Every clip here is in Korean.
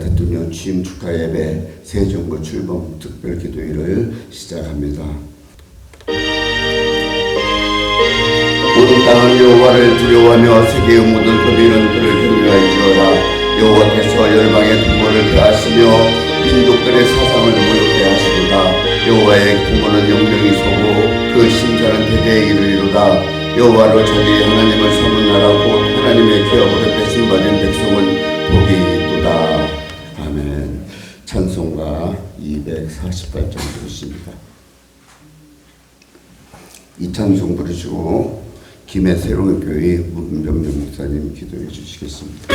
대통령 취임 축하 예배 새 정부 출범 특별 기도회를 시작합니다. 모든 땅은 여호와를 두려워하며 세계의 모든 법인은 그를 경외할지어다. 여호와께서 열방의 부모를 대하시며 민족들의 사상을 모욕해 하시도다. 여호와의 부모는 영병이 서고 그 심사는 대대에 이르리로다. 여호와로 자기 하나님을 삼은 나라고 하나님의 기업으로 배신받은 백성은 복이 있도다. 아멘. 찬송가 248장 부르십니다. 이 찬송 부르시고 김해 새로운교회 문병정 목사님 기도해 주시겠습니다.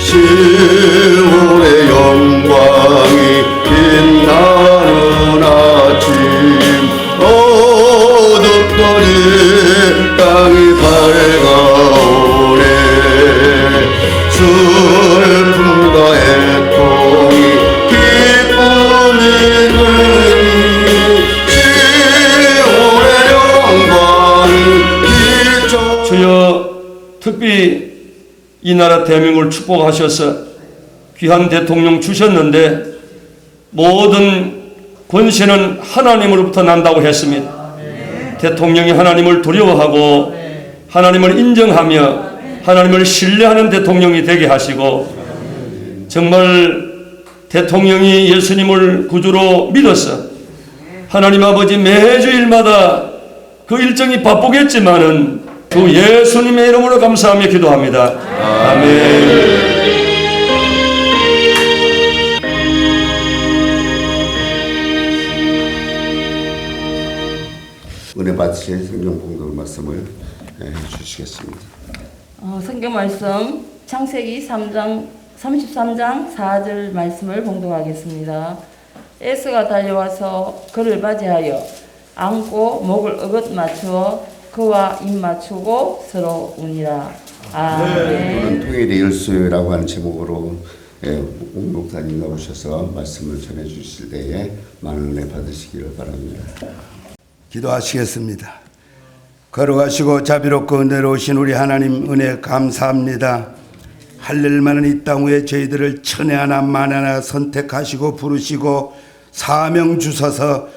시온의 영광이 빛나는 아침 어둡더니 땅이 밝아오네. 슬픔과 애통이 기쁨이 되니 시온의 영광이 비춰. 주여, 특히 이 나라 대한민국을 축복하셔서 귀한 대통령 주셨는데 모든 권세는 하나님으로부터 난다고 했습니다. 대통령이 하나님을 두려워하고 하나님을 인정하며 하나님을 신뢰하는 대통령이 되게 하시고 정말 대통령이 예수님을 구주로 믿어서 하나님 아버지 매주일마다 그 일정이 바쁘겠지만은 주 예수님의 이름으로 감사하며 기도합니다. 아멘. 은혜 받으실 성경 공독 말씀을 해주시겠습니다. 성경 말씀 창세기 33장 4절 말씀을 봉독하겠습니다. 에서가 달려와서 그를 맞이하여 안고 목을 어긋 맞추어 그와 입 맞추고 서로 우니라. 아멘. 오늘 통일의 일수라고 하는 제목으로 옥 목사님 나오셔서 말씀을 전해 주실 때에 많은 은혜 받으시기를 바랍니다. 기도하시겠습니다. 걸어가시고 자비롭고 은혜로우신 우리 하나님 은혜 감사합니다. 할일 많은 이 땅 위에 저희들을 천에 하나 만에 하나 선택하시고 부르시고 사명 주셔서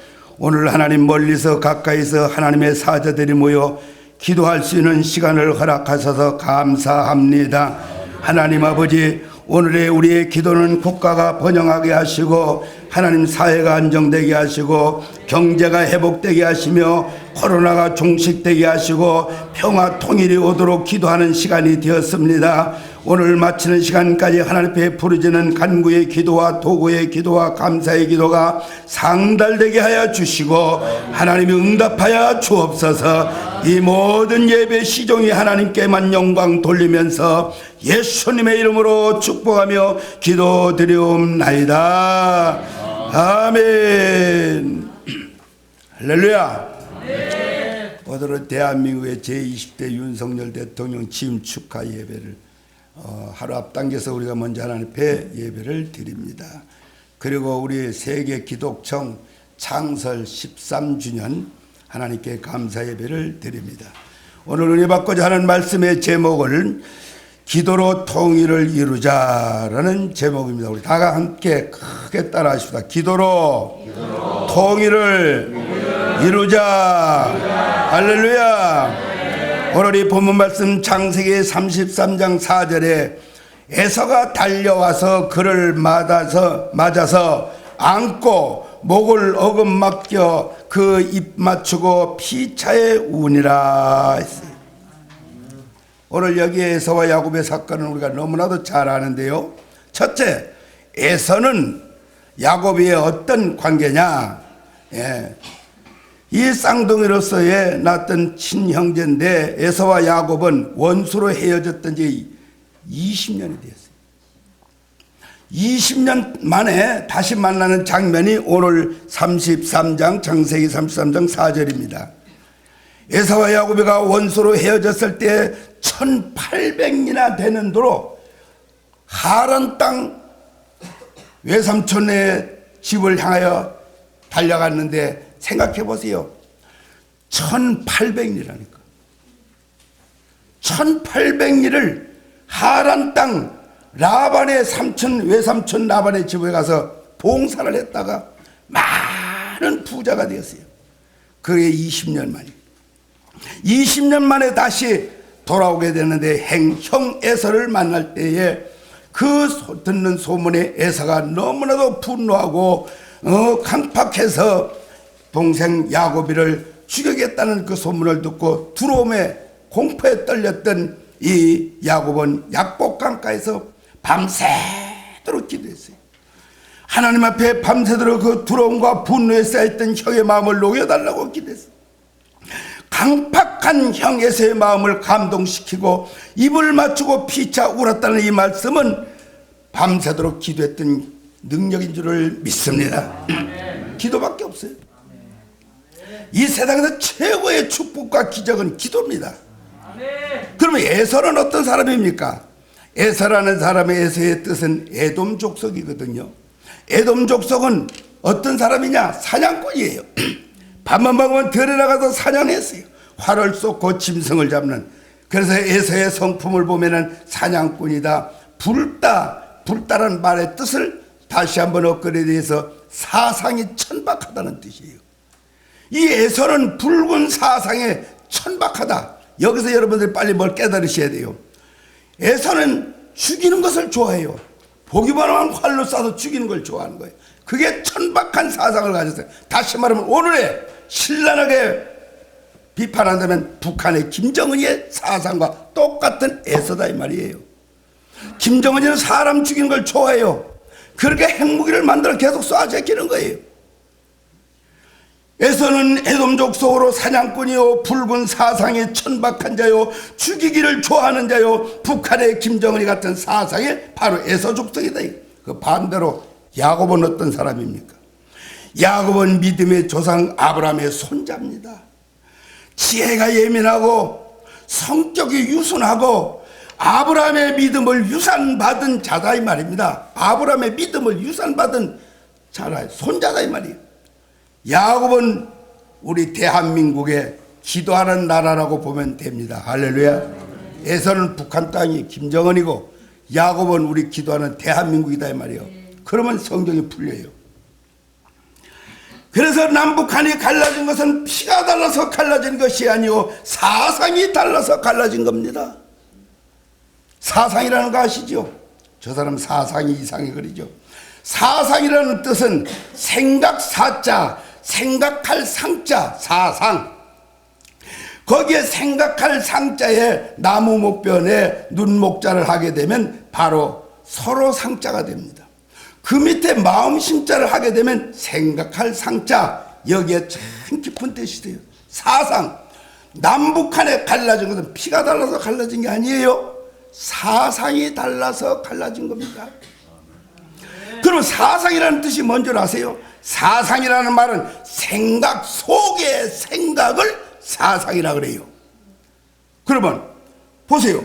오늘 하나님 멀리서 가까이서 하나님의 사자들이 모여 기도할 수 있는 시간을 허락하셔서 감사합니다. 하나님 아버지, 오늘의 우리의 기도는 국가가 번영하게 하시고 하나님 사회가 안정되게 하시고 경제가 회복되게 하시며 코로나가 종식되게 하시고 평화 통일이 오도록 기도하는 시간이 되었습니다. 오늘 마치는 시간까지 하나님 앞에 부르짖는 간구의 기도와 도구의 기도와 감사의 기도가 상달되게 하여 주시고 하나님이 응답하여 주옵소서. 이 모든 예배 시종이 하나님께만 영광 돌리면서 예수님의 이름으로 축복하며 기도드리옵나이다. 아멘. 할렐루야. 오늘은 대한민국의 제20대 윤석열 대통령 취임 축하 예배를 하루 앞당겨서 우리가 먼저 하나님 앞에 예배를 드립니다. 그리고 우리 세계 기독청 창설 13주년 하나님께 감사 예배를 드립니다. 오늘 은혜 받고자 하는 말씀의 제목을 기도로 통일을 이루자라는 제목입니다. 우리 다 함께 크게 따라 하십시다. 기도로 통일을 이루자. 할렐루야. 오늘 이 본문 말씀 창세기 33장 4절에 에서가 달려와서 그를 맞아서 안고 목을 어금 맡겨 그 입 맞추고 피차에 우니라 했어요. 오늘 여기 에서와 야곱의 사건은 우리가 너무나도 잘 아는데요. 첫째, 에서는 야곱의 어떤 관계냐? 이 쌍둥이로서의 낳았던 친형제인데 에서와 야곱은 원수로 헤어졌던 지 20년이 되었어요. 20년 만에 다시 만나는 장면이 오늘 33장 창세기 33장 4절입니다. 에서와 야곱이가 원수로 헤어졌을 때 1800이나 되는 도로 하란 땅 외삼촌의 집을 향하여 달려갔는데 생각해 보세요. 1800이라니까. 1800리를 하란 땅 라반의 외삼촌 라반의 집에 가서 봉사를 했다가 많은 부자가 되었어요. 그게 20년 만에. 20년 만에 다시 돌아오게 되는데 형 에서를 만날 때에 듣는 소문에 에서가 너무나도 분노하고 강팍해서 동생 야곱이를 죽이겠다는 그 소문을 듣고 두려움에 공포에 떨렸던 이 야곱은 약복강가에서 밤새도록 기도했어요. 하나님 앞에 밤새도록 그 두려움과 분노에 쌓였던 형의 마음을 녹여달라고 기도했어요. 강팍한 형 에서의 마음을 감동시키고 입을 맞추고 피차 울었다는 이 말씀은 밤새도록 기도했던 능력인 줄을 믿습니다. 기도밖에 없어요. 이 세상에서 최고의 축복과 기적은 기도입니다. 그러면 에서는 어떤 사람입니까? 에서라는 사람의 에서의 뜻은 에돔 족속이거든요. 에돔 족속은 어떤 사람이냐? 사냥꾼이에요. 밤만 먹으면 들에 나가서 사냥했어요. 활을 쏘고 짐승을 잡는. 그래서 에서의 성품을 보면은 사냥꾼이다. 불다라는 말의 뜻을 다시 한번 업그레이드해서 사상이 천박하다는 뜻이에요. 이 에서는 붉은 사상에 천박하다. 여기서 여러분들이 빨리 뭘 깨달으셔야 돼요. 에서는 죽이는 것을 좋아해요. 보기만 하면 활로 쏴서 죽이는 걸 좋아하는 거예요. 그게 천박한 사상을 가졌어요. 다시 말하면 오늘의 신랄하게 비판한다면 북한의 김정은의 사상과 똑같은 에서다 이 말이에요. 김정은이는 사람 죽이는 걸 좋아해요. 그렇게 핵무기를 만들어 계속 쏴제끼는 거예요. 에서는 에돔 족속으로 사냥꾼이요, 붉은 사상에 천박한 자요, 죽이기를 좋아하는 자요, 북한의 김정은이 같은 사상에 바로 에서 족속이다. 그 반대로 야곱은 어떤 사람입니까? 야곱은 믿음의 조상 아브라함의 손자입니다. 지혜가 예민하고 성격이 유순하고 아브라함의 믿음을 유산받은 자다 이 말입니다. 아브라함의 믿음을 유산받은 자라, 손자다 이 말이에요. 야곱은 우리 대한민국의 기도하는 나라라고 보면 됩니다. 할렐루야. 에서는 북한 땅이 김정은이고 야곱은 우리 기도하는 대한민국이다 이 말이에요. 그러면 성경이 풀려요. 그래서 남북한이 갈라진 것은 피가 달라서 갈라진 것이 아니오 사상이 달라서 갈라진 겁니다. 사상이라는 거 아시죠? 저 사람 사상이 이상해 그리죠. 사상이라는 뜻은 생각 사자, 생각할 상자, 사상. 거기에 생각할 상자에 나무 목변에 눈목자를 하게 되면 바로 서로 상자가 됩니다. 그 밑에 마음 심자를 하게 되면 생각할 상자, 여기에 참 깊은 뜻이 돼요. 사상. 남북한에 갈라진 것은 피가 달라서 갈라진 게 아니에요. 사상이 달라서 갈라진 겁니다. 그럼 사상이라는 뜻이 뭔 줄 아세요? 사상이라는 말은 생각 속의 생각을 사상이라 그래요. 그러면 보세요.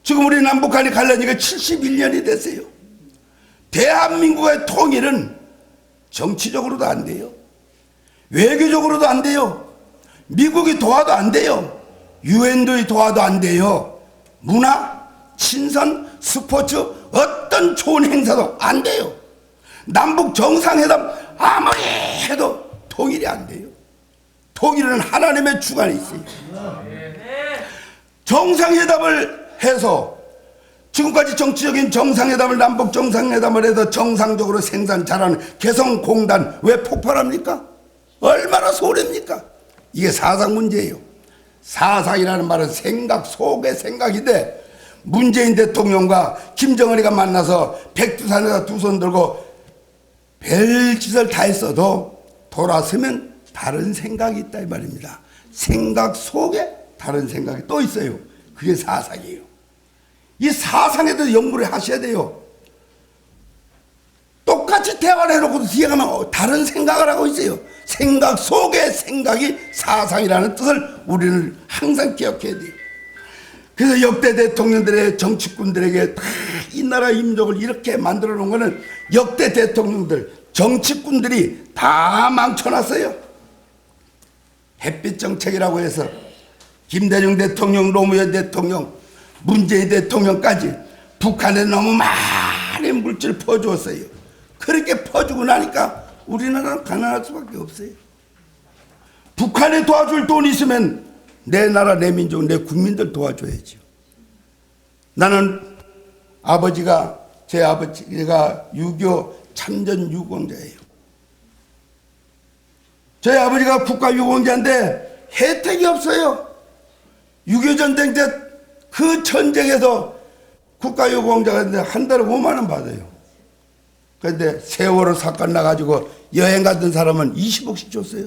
지금 우리 남북한이 갈라진 게 71년이 됐어요. 대한민국의 통일은 정치적으로도 안 돼요. 외교적으로도 안 돼요. 미국이 도와도 안 돼요. 유엔도 도와도 안 돼요. 문화, 친선, 스포츠, 어떤 좋은 행사도 안 돼요. 남북 정상회담 아무리 해도 통일이 안 돼요. 통일은 하나님의 주관에 있어요. 정상회담을 해서 지금까지 정치적인 정상회담을 남북 정상회담을 해서 정상적으로 생산 잘하는 개성공단 왜 폭발합니까? 얼마나 소홀합니까? 이게 사상 문제예요. 사상이라는 말은 생각 속의 생각인데 문재인 대통령과 김정은이가 만나서 백두산에다 두 손 들고 별짓을 다 했어도 돌아서면 다른 생각이 있다 이 말입니다. 생각 속에 다른 생각이 또 있어요. 그게 사상이에요. 이 사상에 대해서 연구를 하셔야 돼요. 똑같이 대화를 해놓고도 뒤에 가면 다른 생각을 하고 있어요. 생각 속의 생각이 사상이라는 뜻을 우리는 항상 기억해야 돼요. 그래서 역대 대통령들의 정치꾼들에게 다 이 나라 민족을 이렇게 만들어 놓은 거는 역대 대통령들, 정치꾼들이 다 망쳐놨어요. 햇빛 정책이라고 해서 김대중 대통령, 노무현 대통령, 문재인 대통령까지 북한에 너무 많은 물질 퍼주었어요. 그렇게 퍼주고 나니까 우리나라는 가난할 수밖에 없어요. 북한에 도와줄 돈 있으면 내 나라, 내 민족, 내 국민들 도와줘야죠. 나는 제 아버지가 6.25 참전 유공자예요. 저희 아버지가 국가 유공자인데 혜택이 없어요. 6.25 전쟁 때 그 전쟁에서 국가 유공자가 한 달에 5만 원 받아요. 그런데 세월호 사건 나가지고 여행 갔던 사람은 20억씩 줬어요.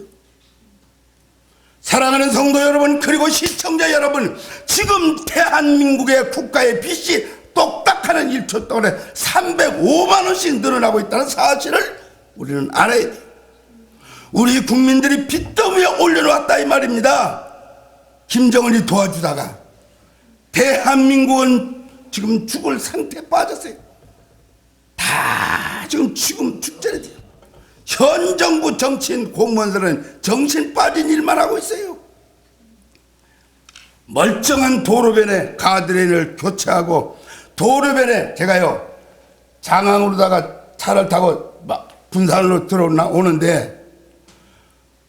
사랑하는 성도 여러분, 그리고 시청자 여러분, 지금 대한민국의 국가의 빚이 똑딱하는 1초 동안에 305만 원씩 늘어나고 있다는 사실을 우리는 알아야 돼요. 우리 국민들이 빚더미에 올려놓았다 이 말입니다. 김정은이 도와주다가 대한민국은 지금 죽을 상태에 빠졌어요. 다 지금 죽전에 돼요. 현 정부 정치인 공무원들은 정신 빠진 일만 하고 있어요. 멀쩡한 도로변에 가드레일을 교체하고, 도로변에 제가요 장항으로다가 차를 타고 막 군산으로 들어오는데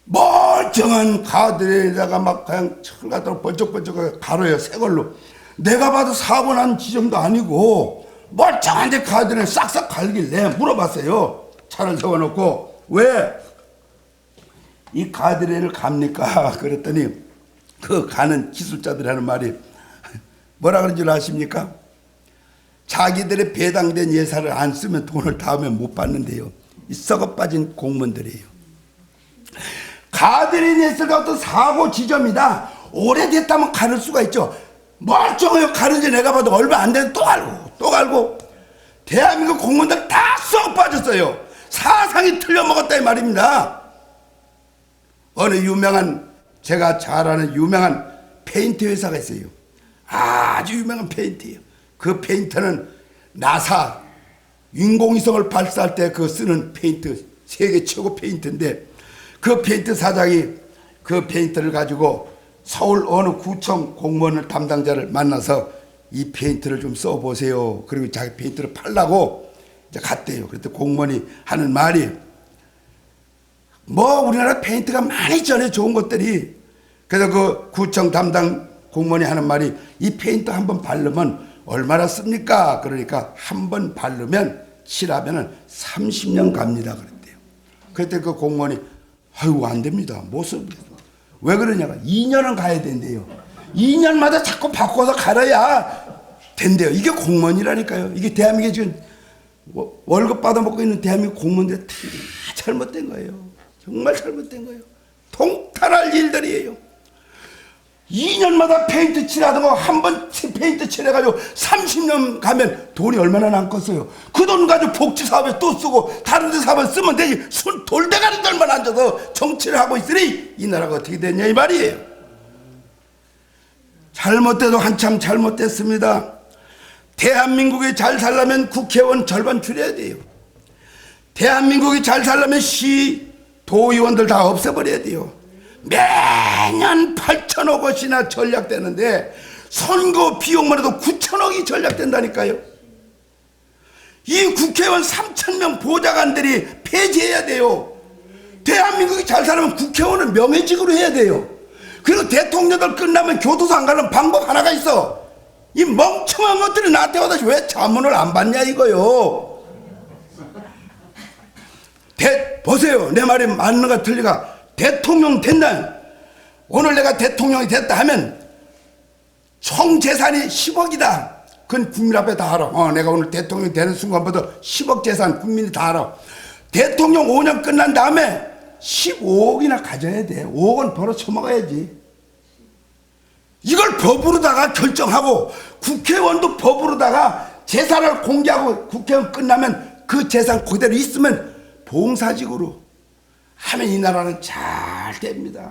멀쩡한 가드레일에다가 막 그냥 철 갖다 번쩍번쩍 가로요, 새 걸로. 내가 봐도 사고 난 지점도 아니고 멀쩡한데 가드레일 싹싹 갈길래 물어봤어요. 차를 세워놓고 왜 이 가드레일을 갑니까? 그랬더니 그 가는 기술자들이 하는 말이 뭐라 그런 줄 아십니까? 자기들의 배당된 예산을 안 쓰면 돈을 다음에 못 받는데요. 이 썩어 빠진 공무원들이에요. 가드레일에서가 어떤 사고 지점이다. 오래됐다면 가를 수가 있죠. 멀쩡해요. 가는지 내가 봐도 얼마 안 되는 또 갈고. 대한민국 공무원들 다 썩어 빠졌어요. 사상이 틀려먹었다 이 말입니다. 어느 유명한, 제가 잘 아는 유명한 페인트 회사가 있어요. 아주 유명한 페인트예요. 그 페인트는 나사 인공위성을 발사할 때 그 쓰는 페인트, 세계 최고 페인트인데, 그 페인트 사장이 그 페인트를 가지고 서울 어느 구청 공무원을 담당자를 만나서 이 페인트를 좀 써보세요. 그리고 자기 페인트를 팔라고 이제 갔대요. 그랬더니 공무원이 하는 말이 뭐 우리나라 페인트가 많이 있잖아요, 좋은 것들이. 그래서 그 구청 담당 공무원이 하는 말이 이 페인트 한번 바르면 얼마나 씁니까? 그러니까 한 번 바르면 칠하면 30년 갑니다 그랬대요. 그랬더니 그 공무원이 아이고 안 됩니다. 못 씁니다. 왜 그러냐고. 2년은 가야 된대요. 2년마다 자꾸 바꿔서 갈아야 된대요. 이게 공무원이라니까요. 이게 대한민국에 지금 월급 받아먹고 있는 대한민국 공무원들이 다 잘못된 거예요. 정말 잘못된 거예요. 통탄할 일들이에요. 2년마다 페인트 칠하다가 한 번 페인트 칠해가지고 30년 가면 돈이 얼마나 남겠어요. 그 돈 가지고 복지사업에 또 쓰고 다른 데 사업에 쓰면 되지. 손 돌대가리 들만 앉아서 정치를 하고 있으니 이 나라가 어떻게 됐냐 이 말이에요. 잘못돼도 한참 잘못됐습니다. 대한민국이 잘 살려면 국회의원 절반 줄여야 돼요. 대한민국이 잘 살려면 시, 도의원들 다 없애버려야 돼요. 매년 8천억 원이나 전략되는데 선거 비용만 해도 9천억이 전략된다니까요. 이 국회의원 3,000명 보좌관들이 폐지해야 돼요. 대한민국이 잘 살면 국회의원은 명예직으로 해야 돼요. 그리고 대통령들 끝나면 교도소 안 가는 방법 하나가 있어. 이 멍청한 것들이 나한테 와서 왜 자문을 안 받냐 이거요. 보세요. 내 말이 맞는가 틀리가. 대통령 된다. 오늘 내가 대통령이 됐다 하면 총 재산이 10억이다. 그건 국민 앞에 다 알아. 내가 오늘 대통령이 되는 순간부터 10억 재산 국민이 다 알아. 대통령 5년 끝난 다음에 15억이나 가져야 돼. 5억은 벌어 처먹어야지. 이걸 법으로다가 결정하고 국회의원도 법으로다가 재산을 공개하고 국회의원 끝나면 그 재산 그대로 있으면 봉사직으로 하면 이 나라는 잘 됩니다.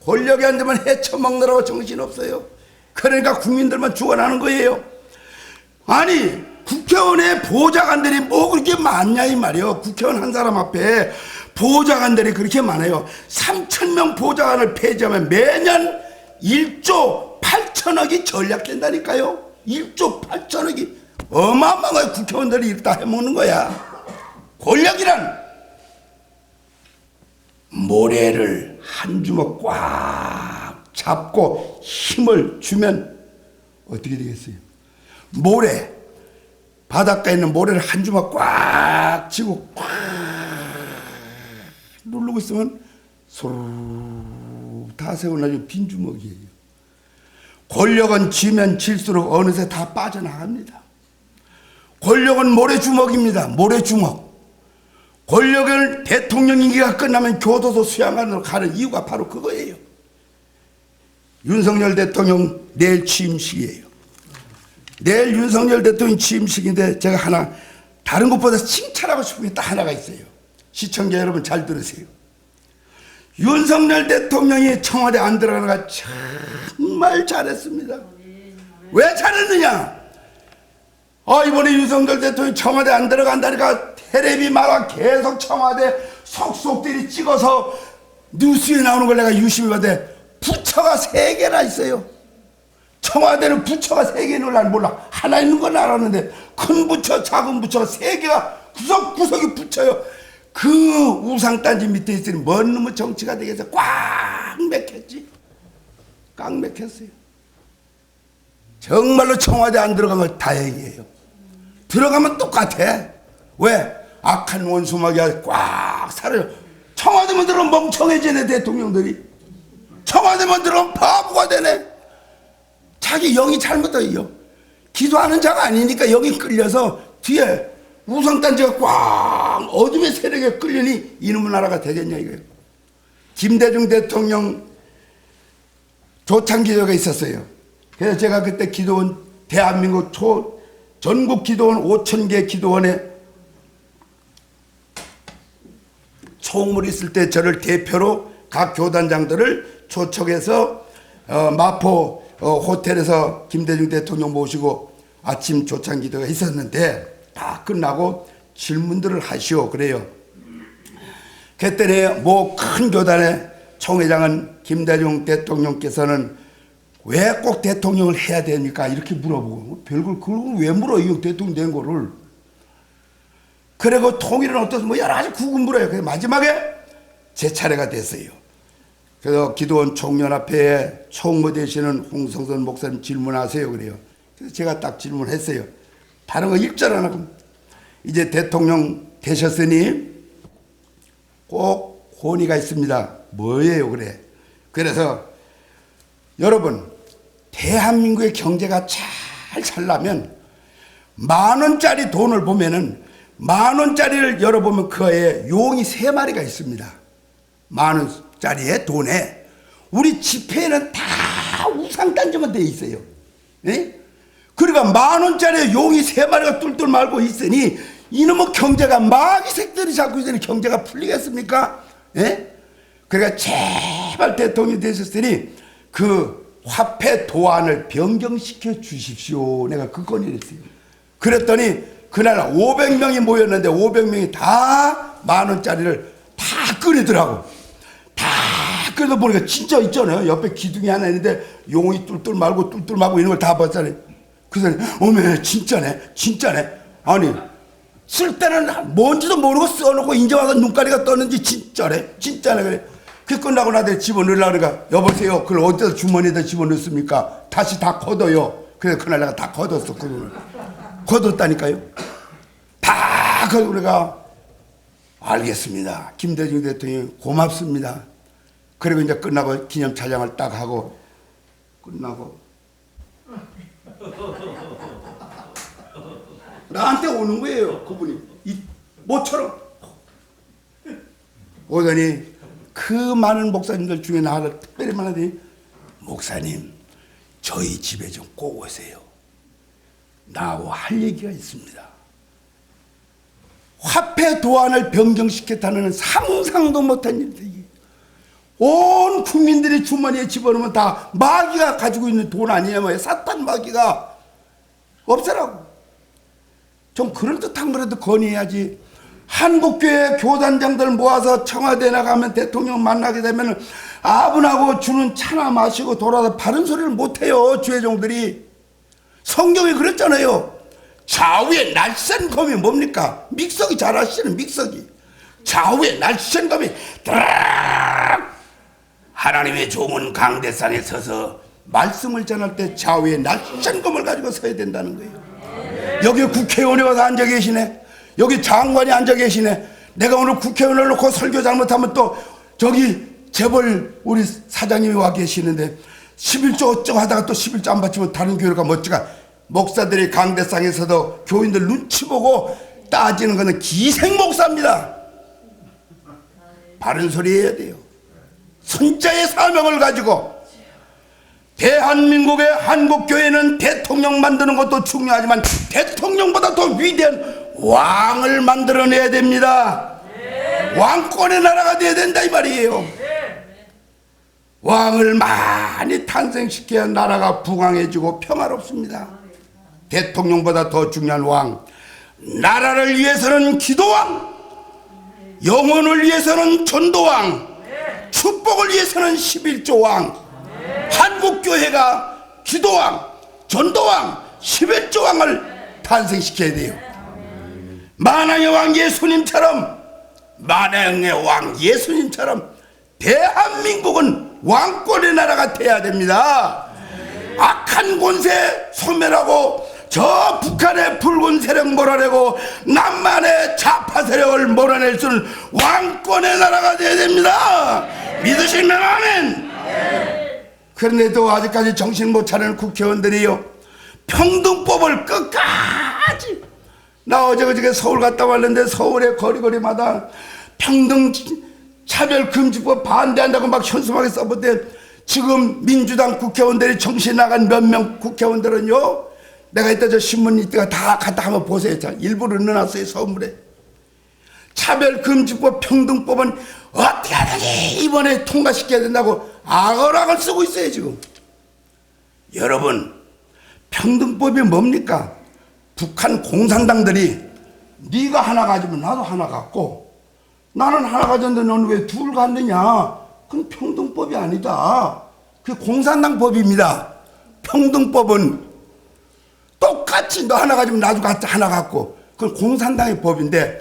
권력에 앉으면 헤쳐먹느라고 정신없어요. 그러니까 국민들만 죽어나는 거예요. 아니 국회의원의 보좌관들이 뭐 그렇게 많냐 이 말이에요. 국회의원 한 사람 앞에 보좌관들이 그렇게 많아요. 3,000명 보좌관을 폐지하면 매년 1조 8천억이 전략된다니까요. 1조 8천억이 어마어마하게 국회의원들이 이렇게 다 해먹는 거야. 권력이란 모래를 한 주먹 꽉 잡고 힘을 주면 어떻게 되겠어요? 모래, 바닷가에 있는 모래를 한 주먹 꽉 쥐고 꽉 누르고 있으면 소르르 다 세워나지고 빈 주먹이에요. 권력은 쥐면 질수록 어느새 다 빠져나갑니다. 권력은 모래주먹입니다. 모래주먹. 권력을 대통령 임기가 끝나면 교도소 수양관으로 가는 이유가 바로 그거예요. 윤석열 대통령 내일 취임식이에요. 내일 윤석열 대통령 취임식인데 제가 하나 다른 것보다 칭찬하고 싶은 게 딱 하나가 있어요. 시청자 여러분 잘 들으세요. 윤석열 대통령이 청와대 안 들어가는 거 정말 잘했습니다. 왜 잘했느냐? 이번에 윤석열 대통령이 청와대 안 들어간다니까 텔레비마다 계속 청와대 속속들이 찍어서 뉴스에 나오는 걸 내가 유심히 봤는데 부처가 3개나 있어요. 청와대는 부처가 3개 있는 걸 난 몰라. 하나 있는 건 알았는데 큰 부처, 작은 부처가 3개가 구석구석이 부처요. 그 우상단지 밑에 있으니 뭔 놈의 정치가 되겠어. 꽉 맥혔지. 꽉 맥혔어요. 정말로 청와대 안 들어가면 다행이에요. 들어가면 똑같아. 왜? 악한 원수막이 꽉 살아요. 청와대만 들어가면 멍청해지네 대통령들이. 청와대만 들어가면 바보가 되네. 자기 영이 잘못돼요. 기도하는 자가 아니니까 영이 끌려서 뒤에 우상단지가 꽉 어둠의 세력에 끌리니 이놈의 나라가 되겠냐 이거예요. 김대중 대통령 조창기도가 있었어요. 그래서 제가 그때 기도원 대한민국 전국 기도원 5,000개 기도원에 총무를 있을 때 저를 대표로 각 교단장들을 초청해서 마포 호텔에서 김대중 대통령 모시고 아침 조창기도가 있었는데 다 끝나고 질문들을 하시오 그래요. 그때 뭐 큰 교단의 총회장은 김대중 대통령께서는 왜 꼭 대통령을 해야 됩니까? 이렇게 물어보고 별걸 그걸 왜 물어 이 대통령 된 거를. 그리고 통일은 어떠서 뭐 여러 가지 구분 물어요. 그래서 마지막에 제 차례가 됐어요. 그래서 기도원 총연합회에 총무 되시는 홍성선 목사님 질문하세요 그래요. 그래서 제가 딱 질문했어요. 다른 거 일절 안 하고 이제 대통령 되셨으니 꼭 권위가 있습니다. 뭐예요 그래. 그래서 여러분 대한민국의 경제가 잘 살려면 10,000원짜리 돈을 보면은 10,000원짜리를 열어보면 그에 용이 3마리가 있습니다. 10,000원짜리의 돈에 우리 지폐에는 다 우상단지만 되어 있어요. 네? 그러니까 10,000원짜리 용이 3마리가 뚫뚫 말고 있으니 이놈의 경제가 마귀 새끼들이 잡고 있으니 경제가 풀리겠습니까? 예? 그러니까 제발 대통령이 되셨으니 그 화폐 도안을 변경시켜 주십시오. 내가 그 건의를 했어요. 그랬더니 그날 500명이 모였는데 500명이 다 10,000원짜리를 다 끓이더라고. 다 끓여서 보니까 진짜 있잖아요. 옆에 기둥이 하나 있는데 용이 뚫뚫 말고 이런 걸 다 봤잖아요. 그래서 어메 진짜네 진짜네. 아니 쓸 때는 뭔지도 모르고 써놓고 이제 와서 눈가리가 떴는지 진짜네 진짜네 그래. 그 끝나고 나서 집어넣으려고 그러니까 여보세요 그걸 어디다 주머니에다 집어넣습니까? 다시 다 걷어요. 그래서 그날 내가 다 걷었어. 그 돈을 걷었다니까요. 다 걷고 내가 알겠습니다. 김대중 대통령 고맙습니다. 그리고 이제 끝나고 기념 촬영을 딱 하고 끝나고 나한테 오는 거예요. 그분이 모처럼 오더니 그 많은 목사님들 중에 나를 특별히 만나더니 목사님 저희 집에 좀 꼭 오세요. 나하고 할 얘기가 있습니다. 화폐 도안을 변경시켰다는 상상도 못한 일이에요. 온 국민들이 주머니에 집어넣으면 다 마귀가 가지고 있는 돈 아니냐 뭐예요. 사탄 마귀가 없애라고. 좀 그럴듯한 거라도 건의해야지. 한국교회 교단장들 모아서 청와대 나가면 대통령 만나게 되면 아분하고 주는 차나 마시고 돌아다 바른 소리를 못해요. 주회종들이. 성경이 그랬잖아요. 좌우에 날쌘 검이 뭡니까? 믹서기 잘 아시는 믹서기. 좌우에 날쌘 검이 드락. 하나님의 종은 강대상에 서서 말씀을 전할 때 좌우에 날쌘 검을 가지고 서야 된다는 거예요. 여기 국회의원이 와서 앉아 계시네. 여기 장관이 앉아 계시네. 내가 오늘 국회의원을 놓고 설교 잘못하면 또 저기 재벌 우리 사장님이 와 계시는데 11조 어쩌고 하다가 또 11조 안 받치면 다른 교회가 멋지가. 목사들이 강대상에서도 교인들 눈치 보고 따지는 것은 기생목사입니다. 바른 소리 해야 돼요. 선자의 사명을 가지고. 대한민국의 한국교회는 대통령 만드는 것도 중요하지만 대통령보다 더 위대한 왕을 만들어내야 됩니다. 왕권의 나라가 돼야 된다 이 말이에요. 왕을 많이 탄생시켜야 나라가 부강해지고 평화롭습니다. 대통령보다 더 중요한 왕. 나라를 위해서는 기도왕, 영혼을 위해서는 전도왕, 축복을 위해서는 11조 왕. 한국교회가 기도왕, 전도왕, 11조 왕을 탄생시켜야 돼요. 만왕의 왕 예수님처럼, 만왕의 왕 예수님처럼 대한민국은 왕권의 나라가 돼야 됩니다. 악한 권세 소멸하고 저 북한의 붉은 세력 몰아내고 남한의 좌파 세력을 몰아낼 수 있는 왕권의 나라가 돼야 됩니다. 믿으시면 아멘. 그런데도 아직까지 정신 못 차리는 국회의원들이요, 평등법을 끝까지. 나 어제 서울 갔다 왔는데 서울의 거리마다 평등 차별금지법 반대한다고 막 현수막에 써보대. 지금 민주당 국회의원들이 정신 나간 몇 명 국회의원들은요, 내가 이따 저 신문 이따가 다 갖다 한번 보세요. 자, 일부러 넣어놨어요 서울에. 차별금지법 평등법은 어떻게 하든지 이번에 통과시켜야 된다고 악어락을 쓰고 있어요 지금. 여러분, 평등법이 뭡니까? 북한 공산당들이 네가 하나 가지면 나도 하나 갖고, 나는 하나 가졌는데 너는 왜 둘 갖느냐? 그건 평등법이 아니다. 그게 공산당 법입니다. 평등법은 똑같이 너 하나 가지면 나도 하나 갖고, 그건 공산당의 법인데,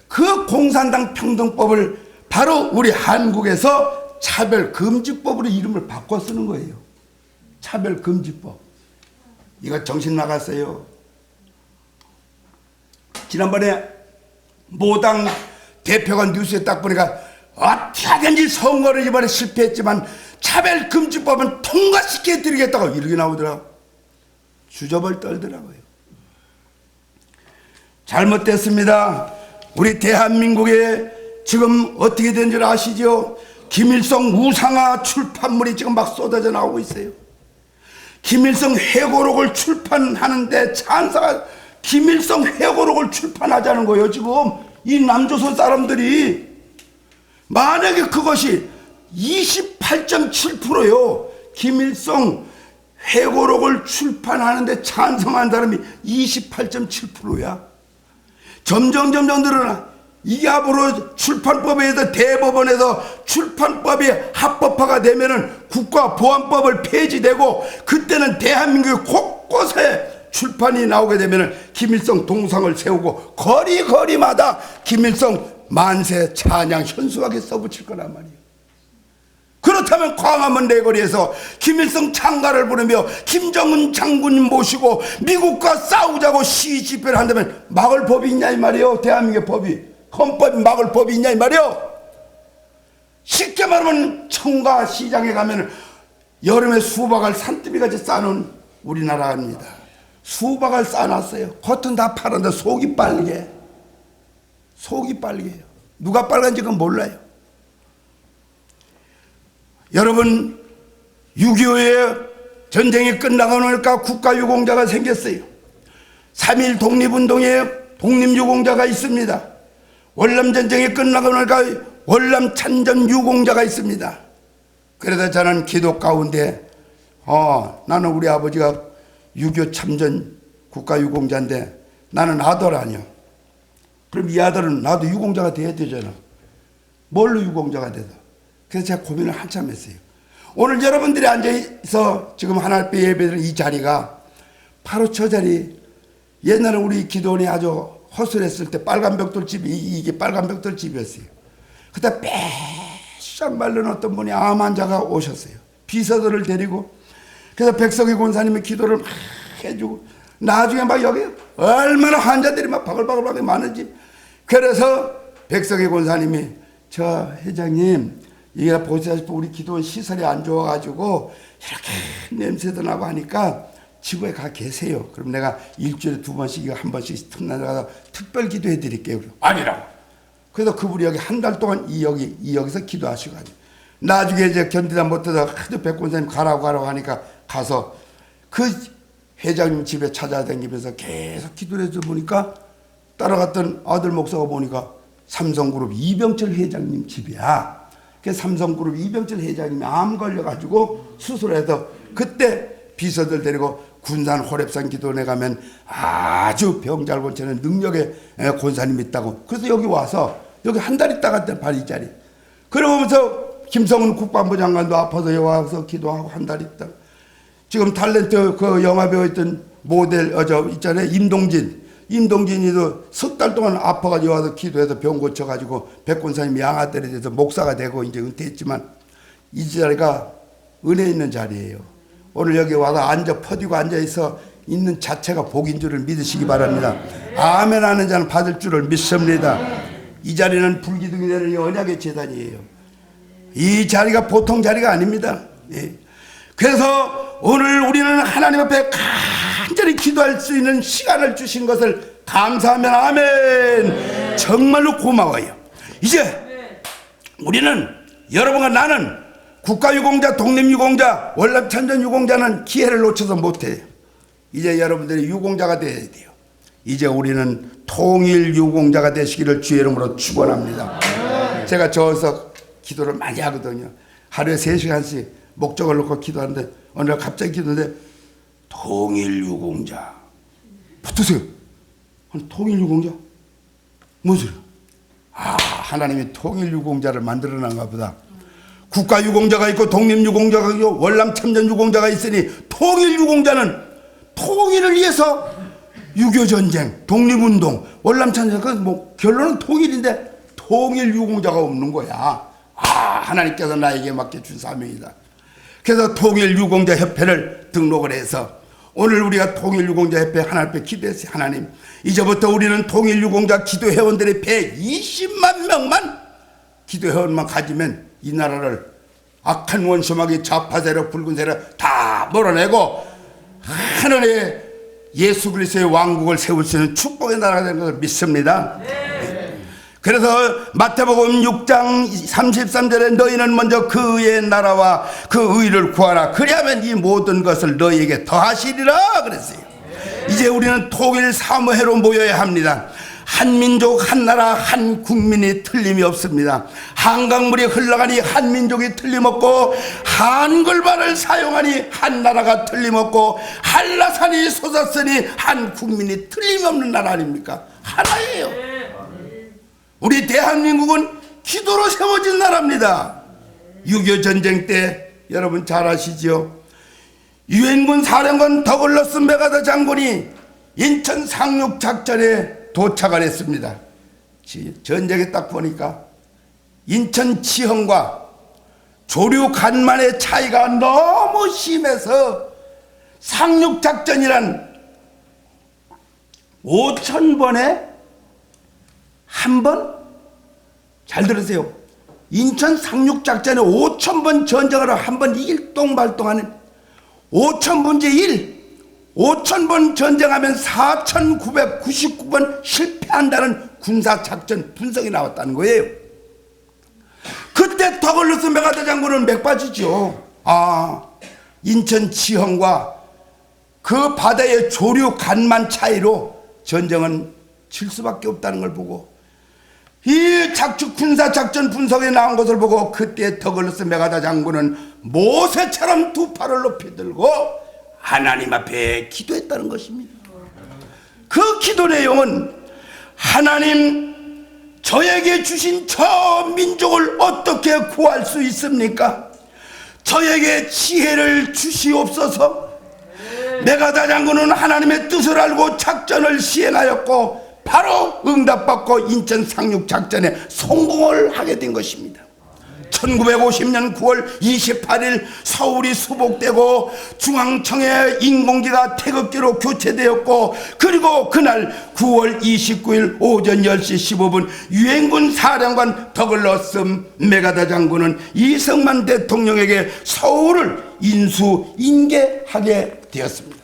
그 공산당 평등법을 바로 우리 한국에서 차별금지법으로 이름을 바꿔 쓰는 거예요. 차별금지법. 이거 정신 나갔어요. 지난번에 모당 대표가 뉴스에 딱 보니까 어떻게 하든지 선거를 이번에 실패했지만 차별금지법은 통과시켜 드리겠다고 이렇게 나오더라고. 주접을 떨더라고요. 잘못됐습니다. 우리 대한민국에 지금 어떻게 된 줄 아시죠? 김일성 우상화 출판물이 지금 막 쏟아져 나오고 있어요. 김일성 회고록을 출판하는데 찬사가, 김일성 회고록을 출판하자는 거예요 지금 이 남조선 사람들이. 만약에 그것이 28.7%요 김일성 회고록을 출판하는데 찬성한 사람이 28.7%야 점점 늘어나. 이게 앞으로 출판법에서 대법원에서 출판법이 합법화가 되면은 국가보안법을 폐지되고, 그때는 대한민국 곳곳에 출판이 나오게 되면은 김일성 동상을 세우고 거리마다 김일성 만세 찬양 현수하게 써붙일 거란 말이에요. 그렇다면 광화문 내거리에서 김일성 창가를 부르며 김정은 장군님 모시고 미국과 싸우자고 시 집회를 한다면 막을 법이 있냐 이 말이에요. 대한민국의 법이, 헌법이 막을 법이 있냐 이 말이에요. 쉽게 말하면 청가 시장에 가면 여름에 수박을 산더미같이 싸놓은 우리나라입니다. 수박을 싸놨어요. 겉은 다 파란데 속이 빨개. 속이 빨개요. 누가 빨간지 그건 몰라요. 여러분, 6.25에 전쟁이 끝나고 나니까 국가유공자가 생겼어요. 3.1 독립운동에 독립유공자가 있습니다. 월남전쟁이 끝나고 나니까 월남찬전유공자가 있습니다. 그래서 저는 기도 가운데 나는 우리 아버지가 6.25 참전 국가유공자인데 나는 아들 아니요. 그럼 이 아들은 나도 유공자가 돼야 되잖아. 뭘로 유공자가 되다. 그래서 제가 고민을 한참 했어요. 오늘 여러분들이 앉아서 지금 하나님 예배드리는 이 자리가 바로 저 자리, 옛날에 우리 기도원이 아주 허술했을 때 빨간 벽돌 집이, 이게 빨간 벽돌 집이었어요. 그때 빼싹 말른 어떤 분이 암 환자가 오셨어요. 비서들을 데리고. 그래서 백석희 권사님의 기도를 막 해주고, 나중에 막 여기 얼마나 환자들이 막 바글바글 많은지. 그래서 백석희 권사님이, 저 회장님, 이게 보시다시피 우리 기도원 시설이 안 좋아가지고 이렇게 냄새도 나고 하니까 지구에 가 계세요. 그럼 내가 일주일에 2번씩, 한 번씩 틈나다가 특별 기도해 드릴게요. 아니라고. 그래서 그분이 여기 한 달 동안 여기서 기도하시고 가지고. 나중에 이제 견디다 못해서 하도 백 권사님 가라고 하니까 가서 그 회장님 집에 찾아다니면서 계속 기도를 해서 보니까 따라갔던 아들 목사가 보니까 삼성그룹 이병철 회장님 집이야. 그 삼성그룹 이병철 회장님이 암 걸려가지고 수술해서 그때 비서들 데리고 군산 호랩산 기도원에 가면 아주 병 잘 고치는 능력의 권사님이 있다고. 그래서 여기 와서 여기 한 달 있다 갔다 바로 이 자리. 그러면서 김성은 국방부 장관도 아파서 여기 와서 기도하고 한 달 있다. 지금 탤런트 그 영화 배우였던 모델 있잖아요. 임동진이도 석 달 동안 아파가지고 와서 기도해서 병 고쳐가지고 백권사님 양아들에 대해서 목사가 되고 이제 은퇴했지만 이 자리가 은혜 있는 자리예요. 오늘 여기 와서 퍼디고 앉아있어 있는 자체가 복인 줄을 믿으시기 바랍니다. 아멘 하는 자는 받을 줄을 믿습니다. 이 자리는 불기둥이 되는 언약의 재단이에요. 이 자리가 보통 자리가 아닙니다. 예. 그래서 오늘 우리는 하나님 앞에 간절히 기도할 수 있는 시간을 주신 것을 감사하면 아멘. 정말로 고마워요. 이제 우리는 여러분과 나는 국가유공자, 독립유공자, 월남천전유공자는 기회를 놓쳐서 못해요. 이제 여러분들이 유공자가 되어야 돼요. 이제 우리는 통일유공자가 되시기를 주의 이름으로 축원합니다. 제가 저기서 기도를 많이 하거든요. 하루에 3시간씩 목적을 놓고 기도하는데 어느 날 갑자기 기도하는데 통일유공자 붙으세요. 통일유공자? 뭔 소리야? 하나님이 통일유공자를 만들어놨나 보다. 국가유공자가 있고 독립유공자가 있고 월남참전유공자가 있으니 통일유공자는 통일을 위해서 6.25전쟁, 독립운동, 월남참전, 뭐 결론은 통일인데 통일유공자가 없는 거야. 하나님께서 나에게 맡겨준 사명이다. 그래서 통일유공자협회를 등록을 해서 오늘 우리가 통일유공자협회 하나님 앞에 기도했어요. 하나님, 이제부터 우리는 통일유공자 기도회원들의 120만 명만 기도회원만 가지면 이 나라를 악한 원수마귀 좌파 세력 붉은 세력 다 몰아내고 하늘에 예수 그리스도의 왕국을 세울 수 있는 축복의 나라가 되는 것을 믿습니다. 그래서 마태복음 6장 33절에 너희는 먼저 그의 나라와 그 의를 구하라. 그리하면 이 모든 것을 너희에게 더하시리라 그랬어요. 이제 우리는 통일 사무회로 모여야 합니다. 한 민족, 한 나라, 한 국민이 틀림이 없습니다. 한강물이 흘러가니 한 민족이 틀림없고 한글말을 사용하니 한 나라가 틀림없고 한라산이 솟았으니 한 국민이 틀림없는 나라 아닙니까? 하나예요. 우리 대한민국은 기도로 세워진 나라입니다. 6.25 전쟁 때 여러분 잘 아시죠? 유엔군 사령관 더글러스 메가더 장군이 인천 상륙작전에 도착을 했습니다. 전쟁에 딱 보니까 인천 지형과 조류 간만의 차이가 너무 심해서 상륙작전이란 5,000번에 한 번? 잘 들으세요. 인천 상륙작전에 5,000번 전쟁을 한 번 이길 똥발동하는 5,000분의 1 5,000번 전쟁하면 4,999번 실패한다는 군사작전 분석이 나왔다는 거예요. 그때 더글러스 메가더 장군은 맥빠지죠. 인천 지형과 그 바다의 조류 간만 차이로 전쟁은 질 수밖에 없다는 걸 보고 이 군사작전 분석에 나온 것을 보고 그때 더글러스 메가더 장군은 모세처럼 두 팔을 높이 들고 하나님 앞에 기도했다는 것입니다. 그 기도 내용은 하나님, 저에게 주신 저 민족을 어떻게 구할 수 있습니까? 저에게 지혜를 주시옵소서. 메가다 장군은 하나님의 뜻을 알고 작전을 시행하였고 바로 응답받고 인천 상륙 작전에 성공을 하게 된 것입니다. 1950년 9월 28일 서울이 수복되고 중앙청의 인공기가 태극기로 교체되었고, 그리고 그날 9월 29일 오전 10시 15분 유엔군 사령관 더글러스 메가다 장군은 이승만 대통령에게 서울을 인수인계하게 되었습니다.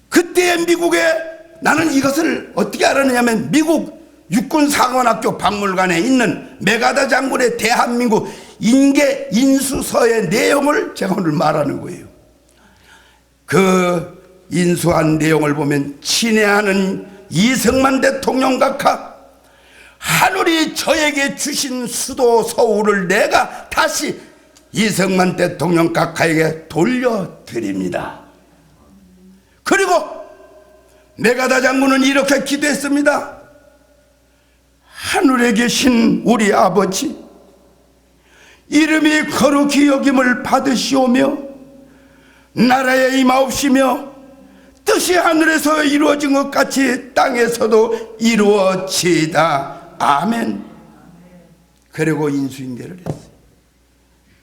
그때 미국에, 나는 이것을 어떻게 알았느냐면 미국 육군사관학교 박물관에 있는 메가다 장군의 대한민국 인계 인수서의 내용을 제가 오늘 말하는 거예요. 그 인수한 내용을 보면 친애하는 이승만 대통령 각하, 하늘이 저에게 주신 수도 서울을 내가 다시 이승만 대통령 각하에게 돌려드립니다. 그리고 메가다 장군은 이렇게 기도했습니다. 하늘에 계신 우리 아버지, 이름이 거룩히 여김을 받으시오며 나라에 임하옵시며 뜻이 하늘에서 이루어진 것 같이 땅에서도 이루어지이다. 아멘. 그리고 인수인계를 했어요.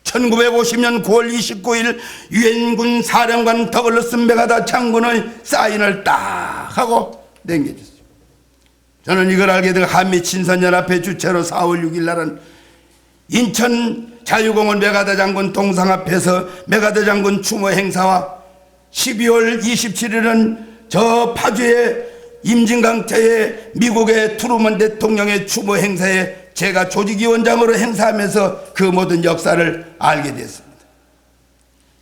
1950년 9월 29일 유엔군 사령관 더글러스 메가다 장군의 사인을 딱 하고 넘겨줬어요. 저는 이걸 알게 되고 한미친선연합회 주최로 4월 6일 날은 인천 자유공원 메가다 장군 동상 앞에서 메가다 장군 추모 행사와 12월 27일은 저 파주의 임진강자의 미국의 트루먼 대통령의 추모 행사에 제가 조직위원장으로 행사하면서 그 모든 역사를 알게 됐습니다.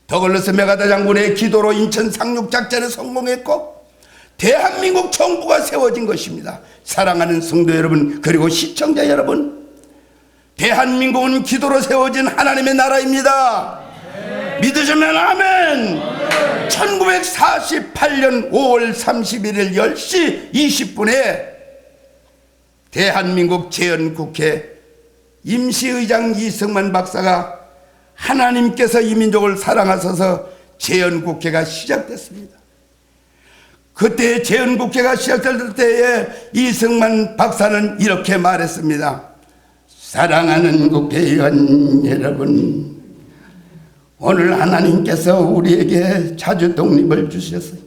더글러스 메가다 장군의 기도로 인천 상륙작전에 성공했고 대한민국 정부가 세워진 것입니다. 사랑하는 성도 여러분, 그리고 시청자 여러분, 대한민국은 기도로 세워진 하나님의 나라입니다. 믿으시면 아멘. 1948년 5월 31일 10시 20분에 대한민국 재헌국회 임시의장 이승만 박사가 하나님께서 이 민족을 사랑하셔서 재헌국회가 시작됐습니다. 그때 재헌국회가 시작될 때에 이승만 박사는 이렇게 말했습니다. 사랑하는 국회의원 여러분, 오늘 하나님께서 우리에게 자주 독립을 주셨어요.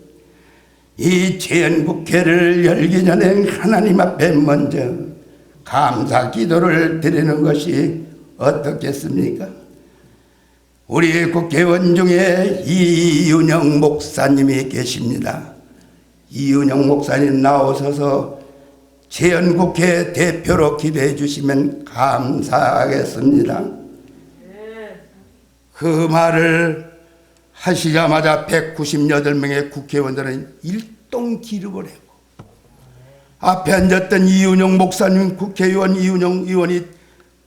이 재헌국회를 열기 전에 하나님 앞에 먼저 감사 기도를 드리는 것이 어떻겠습니까? 우리 국회의원 중에 이윤영 목사님이 계십니다. 이윤영 목사님 나오셔서 재헌국회 대표로 기도해 주시면 감사하겠습니다. 그 말을 하시자마자 198명의 국회의원들은 일동 기립을 했고, 앞에 앉았던 이윤영 목사님, 국회의원 이윤영 의원이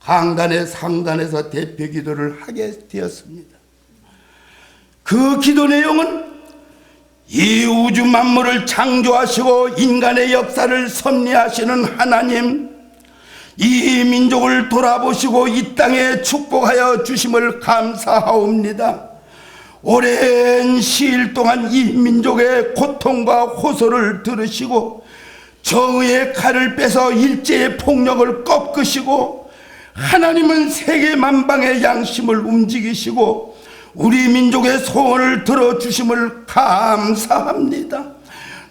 강단에 상단에서 대표 기도를 하게 되었습니다. 그 기도 내용은 이 우주 만물을 창조하시고 인간의 역사를 섭리하시는 하나님, 이 민족을 돌아보시고 이 땅에 축복하여 주심을 감사하옵니다. 오랜 시일 동안 이 민족의 고통과 호소를 들으시고 정의의 칼을 빼서 일제의 폭력을 꺾으시고 하나님은 세계 만방의 양심을 움직이시고 우리 민족의 소원을 들어주심을 감사합니다.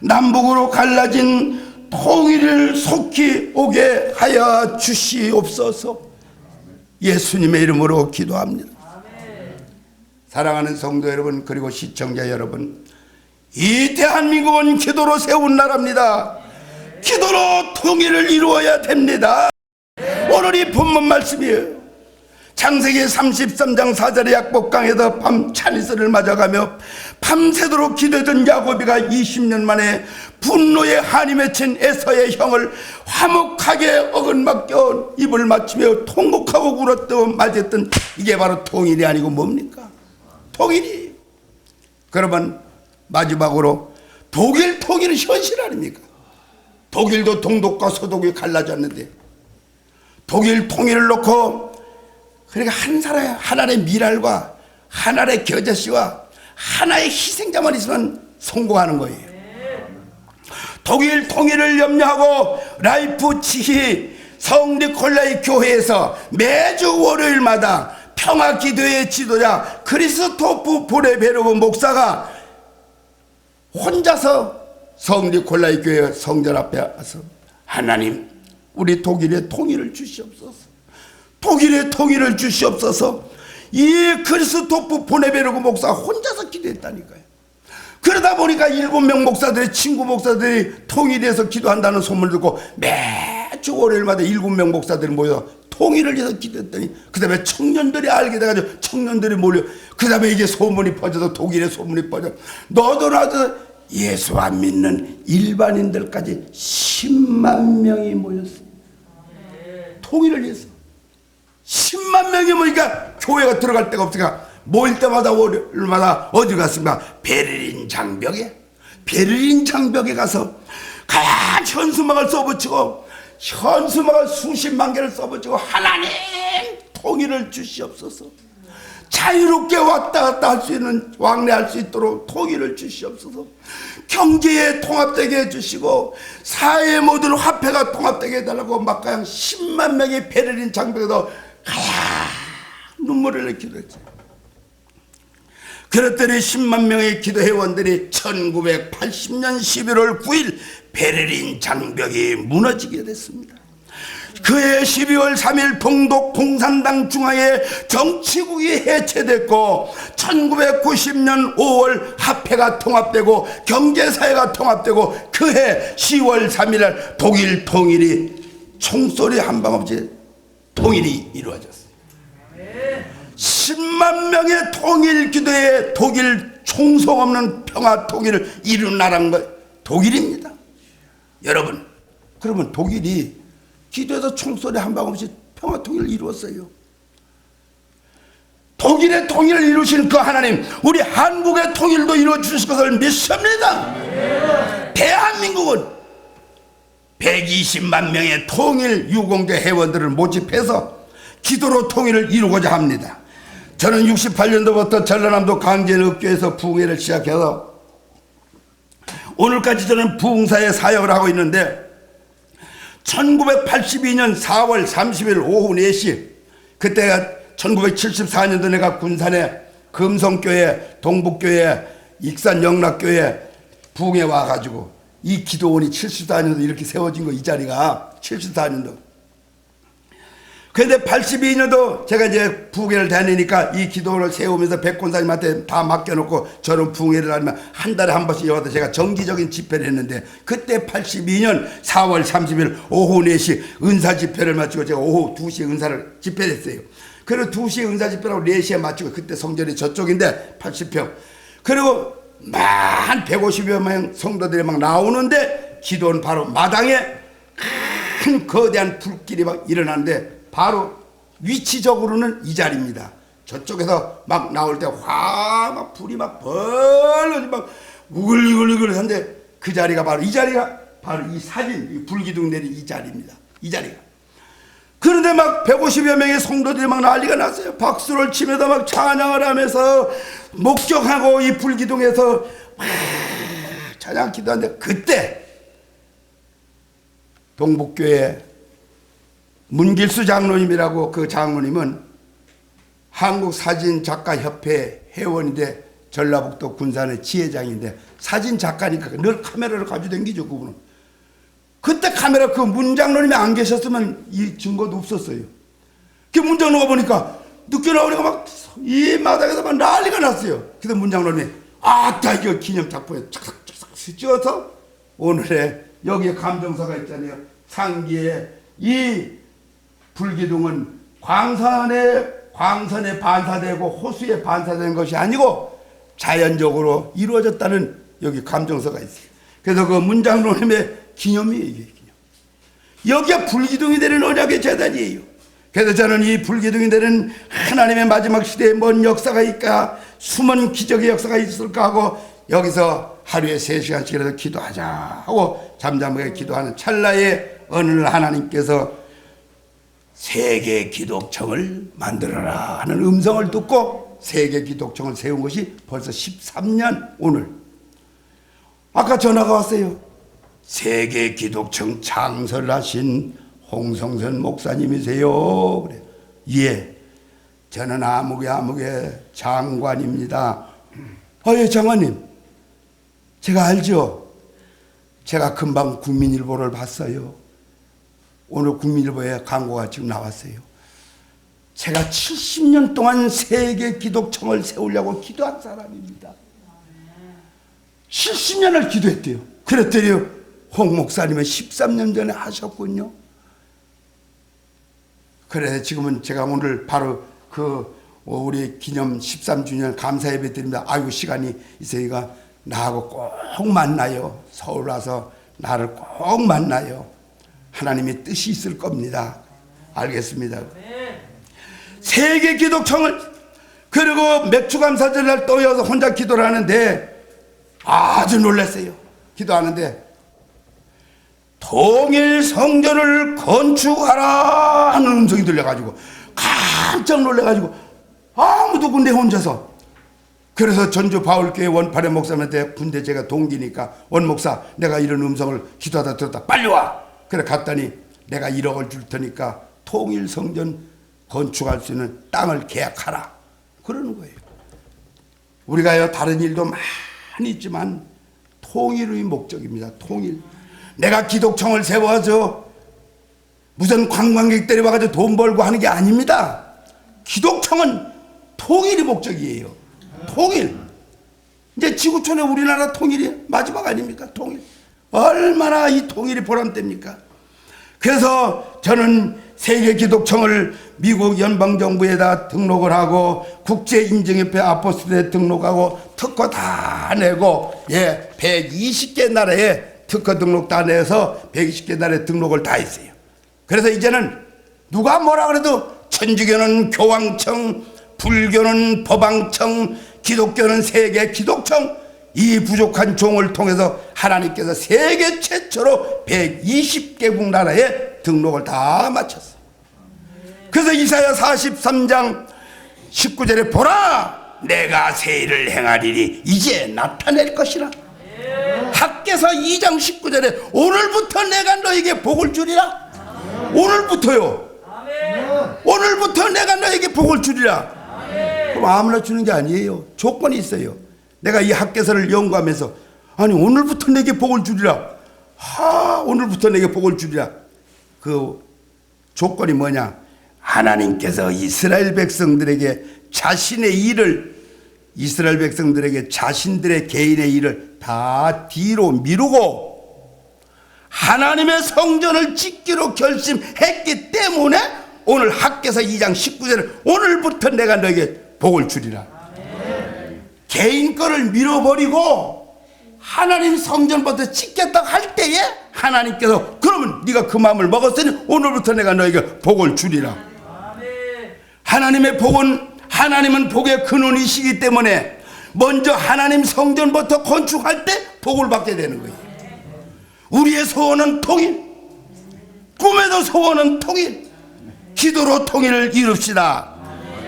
남북으로 갈라진 통일을 속히 오게 하여 주시옵소서. 예수님의 이름으로 기도합니다. 사랑하는 성도 여러분, 그리고 시청자 여러분, 이 대한민국은 기도로 세운 나라입니다. 기도로 통일을 이루어야 됩니다. 오늘이 본문 말씀이에요. 창세기 33장 4절의 약복강에서 밤 차니스를 맞아가며 밤새도록 기도했던 야곱이가 20년 만에 분노에 한이 맺힌 에서의 형을 화목하게 어긋맞겨 입을 맞추며 통곡하고 울었던 맞았던, 이게 바로 통일이 아니고 뭡니까? 통일이. 그러면 마지막으로 독일 통일은 현실 아닙니까? 독일도 동독과 서독이 갈라졌는데 독일 통일을 놓고 그러니까 하나의 미랄과 하나의 겨자씨와 하나의 희생자만 있으면 성공하는 거예요. 독일 통일을 염려하고 라이프치히 성니콜라이 교회에서 매주 월요일마다 평화기도회 지도자 크리스토프 보레베르그 목사가 혼자서 성니콜라이 교회 성전 앞에 와서 하나님, 우리 독일의 통일을 주시옵소서. 독일의 통일을 주시옵소서. 이 크리스토프 보네베르그 목사가 혼자서 기도했다니까요. 그러다 보니까 7명 목사들이, 친구 목사들이 통일해서 기도한다는 소문을 듣고 매주 월요일마다 7명 목사들이 모여 통일을 위해서 기도했더니 그 다음에 청년들이 알게 돼가지고 청년들이 몰려, 그 다음에 이게 소문이 퍼져서 독일의 소문이 퍼져 너도 나도 예수 안 믿는 일반인들까지 10만 명이 모였어요. 통일을 위해서 10만 명이 모이니까 교회가 들어갈 데가 없으니까 모일 때마다 월요일마다 어디 갔습니까? 베를린 장벽에 가서 가야 현수막을 써붙이고 현수막을 수십만 개를 써붙이고 하나님 통일을 주시옵소서. 자유롭게 왔다 갔다 할 수 있는, 왕래할 수 있도록 통일을 주시옵소서. 경제에 통합되게 해주시고 사회의 모든 화폐가 통합되게 해달라고 막가양 10만 명이 베를린 장벽에서 가야 눈물을 흘려 기도했죠. 그랬더니 10만 명의 기도 회원들이 1980년 11월 9일 베를린 장벽이 무너지게 됐습니다. 그해 12월 3일 동독 공산당 중앙에 정치국이 해체됐고 1990년 5월 화폐가 통합되고 경제사회가 통합되고 그해 10월 3일 독일 통일이 총소리 한 방 없이 통일이 이루어졌어요. 10만 명의 통일 기도에 독일 총성 없는 평화 통일을 이룬 나라는 거 독일입니다. 여러분, 그러면 독일이 기도에서 총소리 한 방 없이 평화 통일을 이루었어요. 독일의 통일을 이루신 그 하나님, 우리 한국의 통일도 이루어 주실 것을 믿습니다. 대한민국은 120만 명의 통일 유공대 회원들을 모집해서 기도로 통일을 이루고자 합니다. 저는 68년도부터 전라남도 강진읍교에서 부흥회를 시작해서 오늘까지 저는 부흥사에 사역을 하고 있는데 1982년 4월 30일 오후 4시, 그때가 1974년도 내가 군산에 금성교회, 동북교회, 익산 영락교회 부흥회 와가지고 이 기도원이 74년도 이렇게 세워진 거, 이 자리가 74년도. 그런데 82년도 제가 이제 부흥회를 다니니까 이 기도원을 세우면서 백권사님한테 다 맡겨놓고 저는 부흥회를 하면 한 달에 한 번씩 여기다 제가 정기적인 집회를 했는데 그때 82년 4월 30일 오후 4시 은사 집회를 마치고 제가 오후 2시에 은사를 집회를 했어요. 그리고 2시에 은사 집회라고 4시에 마치고 그때 성전이 저쪽인데 80평. 그리고 한 150여 명 성도들이 막 나오는데 기도원 바로 마당에 큰 거대한 불길이 막 일어나는데 바로 위치적으로는 이 자리입니다. 저쪽에서 막 나올 때 막 불이 막 벌어지 막 우글우글우글 한데 그 자리가 바로 이 자리가 바로 이 사진, 이 불기둥 내린 이 자리입니다. 이 자리가. 그런데 막 150여 명의 성도들이 막 난리가 났어요. 박수를 치면서 막 찬양을 하면서 목격하고 이 불기둥에서 막 찬양 기도하는데 그때 동북교회 문길수 장로님이라고, 그 장로님은 한국사진작가협회 회원인데 전라북도 군산의 지회장인데 사진작가니까 늘 카메라를 가지고 다니죠. 그분은. 그때 카메라 그 문장로님이 안 계셨으면 이 증거도 없었어요. 그 문장로가 보니까 늦게 나오니까 막 이 마당에서 막 난리가 났어요. 그래서 문장로님이 아따 이거 기념작품에 착착착 찍어서 오늘의 여기에 감정서가 있잖아요. 상기에 이 불기둥은 광선에 반사되고 호수에 반사되는 것이 아니고 자연적으로 이루어졌다는 여기 감정서가 있어요. 그래서 그 문장로님의 기념이에요. 이게 기념. 여기가 불기둥이 되는 언약의 재단이에요. 그래서 저는 이 불기둥이 되는 하나님의 마지막 시대에 뭔 역사가 있을까, 숨은 기적의 역사가 있을까 하고 여기서 하루에 3시간씩이라도 기도하자 하고 잠잠하게 기도하는 찰나에 어느 날 하나님께서 세계 기독청을 만들어라 하는 음성을 듣고 세계 기독청을 세운 것이 벌써 13년 오늘. 아까 전화가 왔어요. 세계 기독청 창설하신 홍성선 목사님이세요. 그래. 예, 저는 아무개 장관입니다. 예, 장관님. 제가 알죠. 제가 금방 국민일보를 봤어요. 오늘 국민일보에 광고가 지금 나왔어요. 제가 70년 동안 세계 기독청을 세우려고 기도한 사람입니다. 70년을 기도했대요. 그랬더니 홍 목사님은 13년 전에 하셨군요. 그래, 지금은 제가 오늘 바로 우리 기념 13주년 감사 예배 드립니다. 아이고, 시간이 있으니까 나하고 꼭 만나요. 서울 와서 나를 꼭 만나요. 하나님의 뜻이 있을 겁니다. 알겠습니다. 세계 기독청을, 그리고 맥주감사절날 떠여서 혼자 기도를 하는데 아주 놀랐어요. 기도하는데 통일 성전을 건축하라 하는 음성이 들려가지고 깜짝 놀래가지고 아무도 군대 혼자서. 그래서 전주 바울교회 원파레 목사님한테, 군대 제가 동기니까, 원 목사 내가 이런 음성을 기도하다 들었다, 빨리 와. 그래 갔더니 내가 1억을 줄 테니까 통일 성전 건축할 수 있는 땅을 계약하라 그러는 거예요. 우리가요 다른 일도 많이 있지만 통일의 목적입니다. 통일. 내가 기독청을 세워서 무슨 관광객들이 와가지고 돈 벌고 하는 게 아닙니다. 기독청은 통일이 목적이에요. 통일. 이제 지구촌의 우리나라 통일이 마지막 아닙니까? 통일. 얼마나 이 통일이 보람됩니까? 그래서 저는 세계 기독청을 미국 연방정부에다 등록을 하고 국제인증협회 아포스톨에 등록하고 특허 다 내고, 예, 120개 나라에 특허 등록 다 내서 120개 나라에 등록을 다 했어요. 그래서 이제는 누가 뭐라 그래도 천주교는 교황청, 불교는 법왕청, 기독교는 세계 기독청, 이 부족한 종을 통해서 하나님께서 세계 최초로 120개국 나라에 등록을 다 마쳤어요. 그래서 이사야 43장 19절에 보라, 내가 새 일을 행하리니 이제 나타낼 것이라. 학개서 2장 19절에 오늘부터 내가 너에게 복을 주리라. 오늘부터요. 오늘부터 내가 너에게 복을 주리라. 그럼 아무나 주는 게 아니에요. 조건이 있어요. 내가 이 학개서를 연구하면서, 아니 오늘부터 내게 복을 주리라. 오늘부터 내게 복을 주리라. 그 조건이 뭐냐? 하나님께서 이스라엘 백성들에게 자신의 일을, 이스라엘 백성들에게 자신들의 개인의 일을 다 뒤로 미루고 하나님의 성전을 짓기로 결심했기 때문에 오늘 학개서 2장 19절에 오늘부터 내가 너에게 복을 주리라. 개인 거를 밀어버리고 하나님 성전부터 짓겠다고 할 때에 하나님께서 그러면 네가 그 마음을 먹었으니 오늘부터 내가 너에게 복을 주리라. 하나님의 복은, 하나님은 복의 근원이시기 때문에 먼저 하나님 성전부터 건축할 때 복을 받게 되는 거예요. 우리의 소원은 통일, 꿈에도 소원은 통일, 기도로 통일을 이룹시다.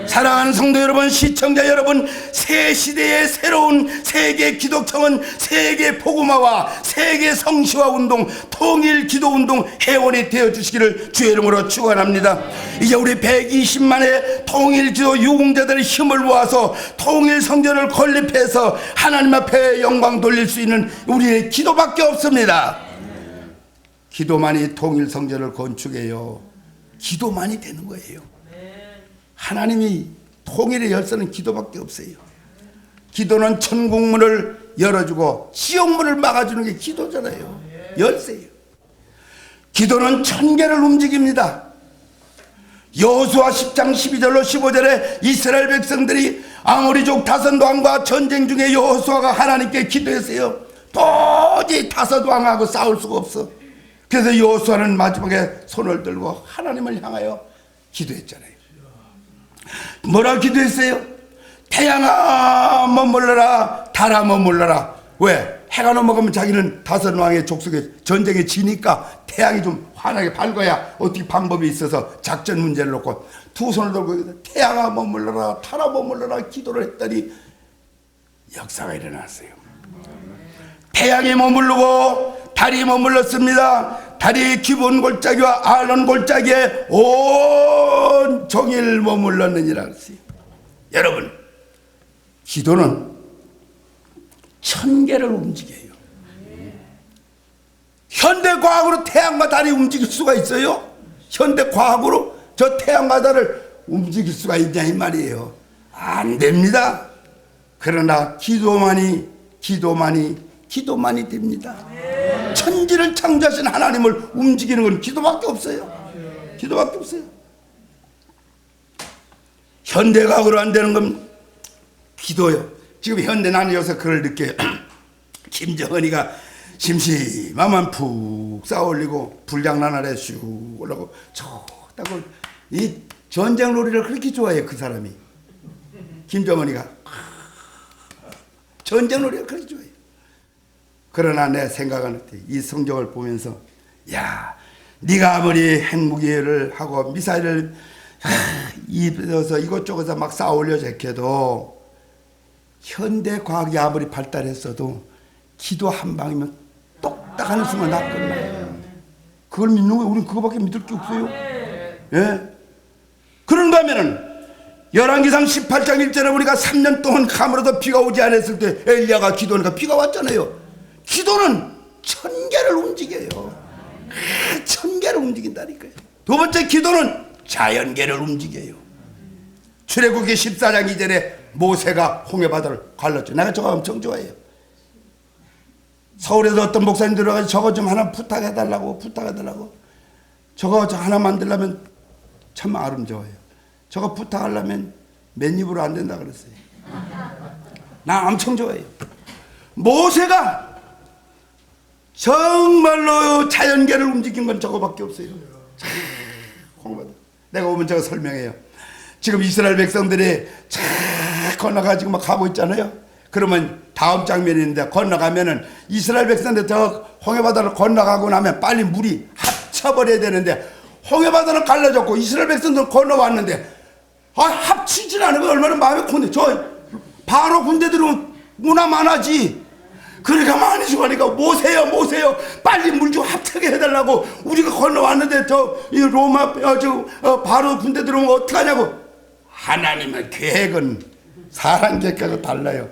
사랑하는 성도 여러분, 시청자 여러분, 새 시대의 새로운 세계 기독청은 세계 복음화와 세계 성시화 운동, 통일 기도 운동 회원이 되어 주시기를 주의 이름으로 축원합니다. 이제 우리 120만의 통일 기도 유공자들의 힘을 모아서 통일 성전을 건립해서 하나님 앞에 영광 돌릴 수 있는 우리의 기도밖에 없습니다. 기도만이 통일 성전을 건축해요. 기도만이 되는 거예요. 하나님이 통일의 열쇠는 기도밖에 없어요. 기도는 천국문을 열어주고 지옥문을 막아주는 게 기도잖아요. 열쇠예요. 기도는 천계를 움직입니다. 여호수아 10장 12절로 15절에 이스라엘 백성들이 아모리족 다섯 왕과 전쟁 중에 여호수아가 하나님께 기도했어요. 도저히 다섯 왕하고 싸울 수가 없어. 그래서 여호수아는 마지막에 손을 들고 하나님을 향하여 기도했잖아요. 뭐라 기도했어요? 태양아 머물러라, 달아 머물러라. 왜? 해가 넘어가면 자기는 다섯 왕의 족속에 전쟁에 지니까 태양이 좀 환하게 밝아야 어떻게 방법이 있어서 작전 문제를 놓고 두 손을 들고 태양아 머물러라 타라 머물러라 기도를 했더니 역사가 일어났어요. 태양이 머무르고 달이 머물렀습니다. 달이 기본 골짜기와 아론 골짜기에 온 종일 머물렀느니라 그랬어요. 여러분, 기도는 천계를 움직여요. 현대과학으로 태양과 달이 움직일 수가 있어요? 현대과학으로 저 태양과 달을 움직일 수가 있냐 이 말이에요. 안 됩니다. 그러나 기도만이 됩니다. 천지를 창조하신 하나님을 움직이는 건 기도밖에 없어요. 기도밖에 없어요. 현대과학으로 안 되는 건 기도요. 지금 현대 나는 요새 그걸 느껴요. 김정은이가 심심하면 푹 쌓아올리고 불장난 아래 슉 올라고 좋다고 이 전쟁 놀이를 그렇게 좋아해요. 그 사람이 김정은이가 전쟁 놀이를 그렇게 좋아해요. 그러나 내 생각은 어때? 이 성경을 보면서 야, 네가 아무리 핵무기를 하고 미사일을 입에서 이것저것서 막 쌓아올려 제껴도 현대 과학이 아무리 발달했어도 기도 한 방이면 똑딱 하는 순간 다 끝나요. 그걸 믿는 거예요. 우리는 그거밖에 믿을 게 없어요. 예? 그런가 하면은 열왕기상 18장 1절에 우리가 3년 동안 감으로도 비가 오지 않았을 때 엘리야가 기도하니까 비가 왔잖아요. 기도는 천계를 움직여요. 천계를 움직인다니까요. 두 번째, 기도는 자연계를 움직여요. 출애굽기 14장 2절에 모세가 홍해바다를 갈랐죠. 내가 저거 엄청 좋아해요. 서울에서 어떤 목사님 들어가서 저거 좀 하나 부탁해달라고 저거 하나 만들려면 참 아름다워요. 저거 부탁하려면 맨입으로 안 된다 그랬어요. 나 엄청 좋아해요. 모세가 정말로 자연계를 움직인 건 저거밖에 없어요. 내가 오면 제가 설명해요. 지금 이스라엘 백성들이 쫙 건너가지고 막 가고 있잖아요. 그러면 다음 장면인데 건너가면은 이스라엘 백성들 저 홍해바다를 건너가고 나면 빨리 물이 합쳐버려야 되는데 홍해바다는 갈라졌고 이스라엘 백성들은 건너왔는데 합치질 않으면 얼마나 마음이 곤해. 저 바로 군대 들어오면 문화 많아지. 그러니까 많이 죽으니까 모세요 빨리 물 좀 합치게 해달라고. 우리가 건너왔는데 이 로마 바로 군대 들어오면 어떡하냐고. 하나님의 계획은 사람 계획하고 달라요.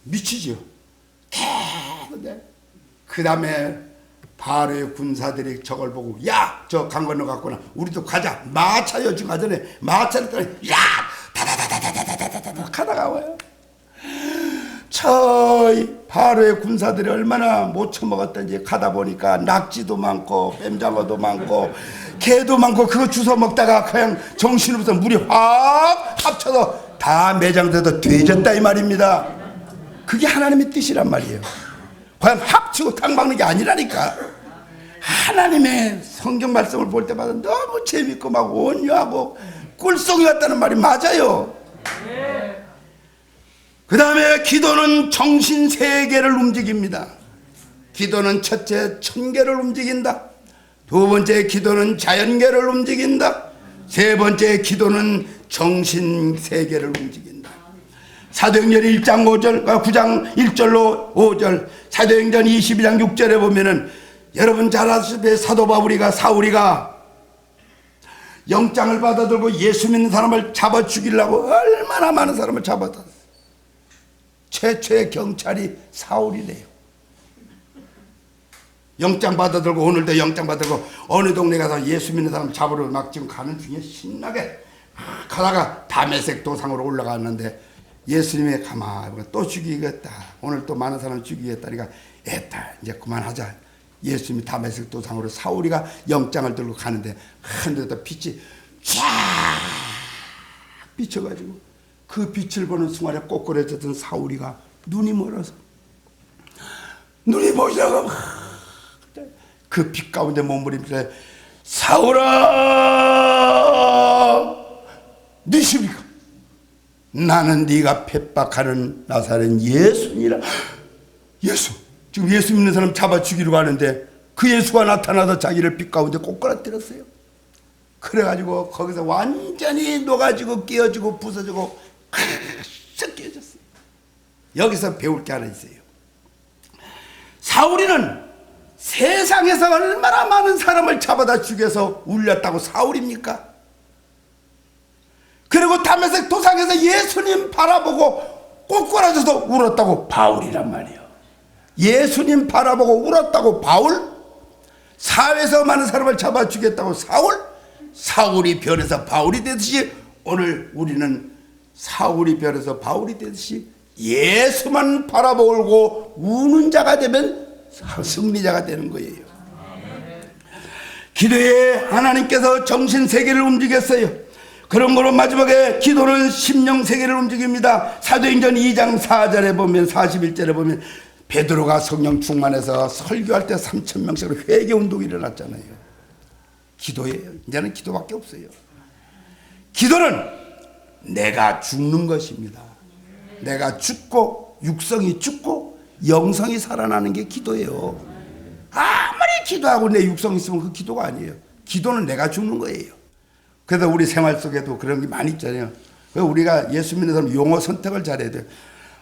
미치죠. 그 다음에 바로의 군사들이 저걸 보고 야, 저 강 건너 갔구나. 우리도 가자. 마차 여주 가전에 마차를 따라 야, 다다다다다다다다다 가다가 와요. 저희 바로의 군사들이 얼마나 못 처먹었던지 가다 보니까 낙지도 많고 뱀장어도 많고 개도 많고 그거 주워 먹다가 그냥 정신없어서 물이 확 합쳐서 다 매장돼서 되졌다 이 말입니다. 그게 하나님의 뜻이란 말이에요. 그냥 합치고 탕 박는 게 아니라니까. 하나님의 성경 말씀을 볼 때마다 너무 재밌고 막 온유하고 꿀송이 같다는 말이 맞아요. 그 다음에 기도는 정신세계를 움직입니다. 기도는 첫째 천계를 움직인다. 두 번째 기도는 자연계를 움직인다. 세 번째 기도는 정신세계를 움직인다. 사도행전 1장 5절, 9장 1절로 5절, 사도행전 22장 6절에 보면은 여러분 잘 아시다시피 사도 사울이가 영장을 받아들고 예수 믿는 사람을 잡아 죽이려고 얼마나 많은 사람을 잡아다. 최초의 경찰이 사울이래요. 영장 받아들고 오늘도 영장 받아들고 어느 동네 가서 예수 믿는 사람 잡으러 막 지금 가는 중에 신나게 가다가 다메섹 도상으로 올라갔는데 예수님의 가만히 또 죽이겠다. 오늘 또 많은 사람 죽이겠다니까 에따 이제 그만하자. 예수님이 다메섹 도상으로 사울이가 영장을 들고 가는데 하늘에다 빛이 쫙 비쳐가지고 그 빛을 보는 순간에 꼬꾸라졌던 사울이가 눈이 멀어서 눈이 보이다가 그 빛 가운데 몸부림치며 사울아 누구십니까? 나는 네가 핍박하는 나사렛 예수니라. 예수, 지금 예수 믿는 사람 잡아 죽이려고 하는데 그 예수가 나타나서 자기를 빛 가운데 꼬꾸라뜨렸어요. 그래가지고 거기서 완전히 녹아지고 끼어지고 부서지고 싹 깨졌어요. 여기서 배울 게 하나 있어요. 사울이는 세상에서 얼마나 많은 사람을 잡아다 죽여서 울렸다고 사울입니까? 그리고 담에색 도상에서 예수님 바라보고 꼬꾸라져서 울었다고 바울이란 말이에요. 예수님 바라보고 울었다고 바울? 사회에서 많은 사람을 잡아 죽였다고 사울? 사울이 변해서 바울이 되듯이 오늘 우리는 사울이 변해서 바울이 되듯이 예수만 바라보고 우는 자가 되면 승리자가 되는 거예요. 기도에 하나님께서 정신세계를 움직였어요. 그런 거로 마지막에 기도는 심령세계를 움직입니다. 사도행전 2장 4절에 보면 41절에 보면 베드로가 성령 충만해서 설교할 때 3,000명씩으로 회개운동이 일어났잖아요. 기도예요. 이제는 기도밖에 없어요. 기도는 내가 죽는 것입니다. 내가 죽고 육성이 죽고 영성이 살아나는 게 기도예요. 아무리 기도하고 내 육성이 있으면 그 기도가 아니에요. 기도는 내가 죽는 거예요. 그래서 우리 생활 속에도 그런 게 많이 있잖아요. 우리가 예수 믿는 사람 용어 선택을 잘해야 돼요.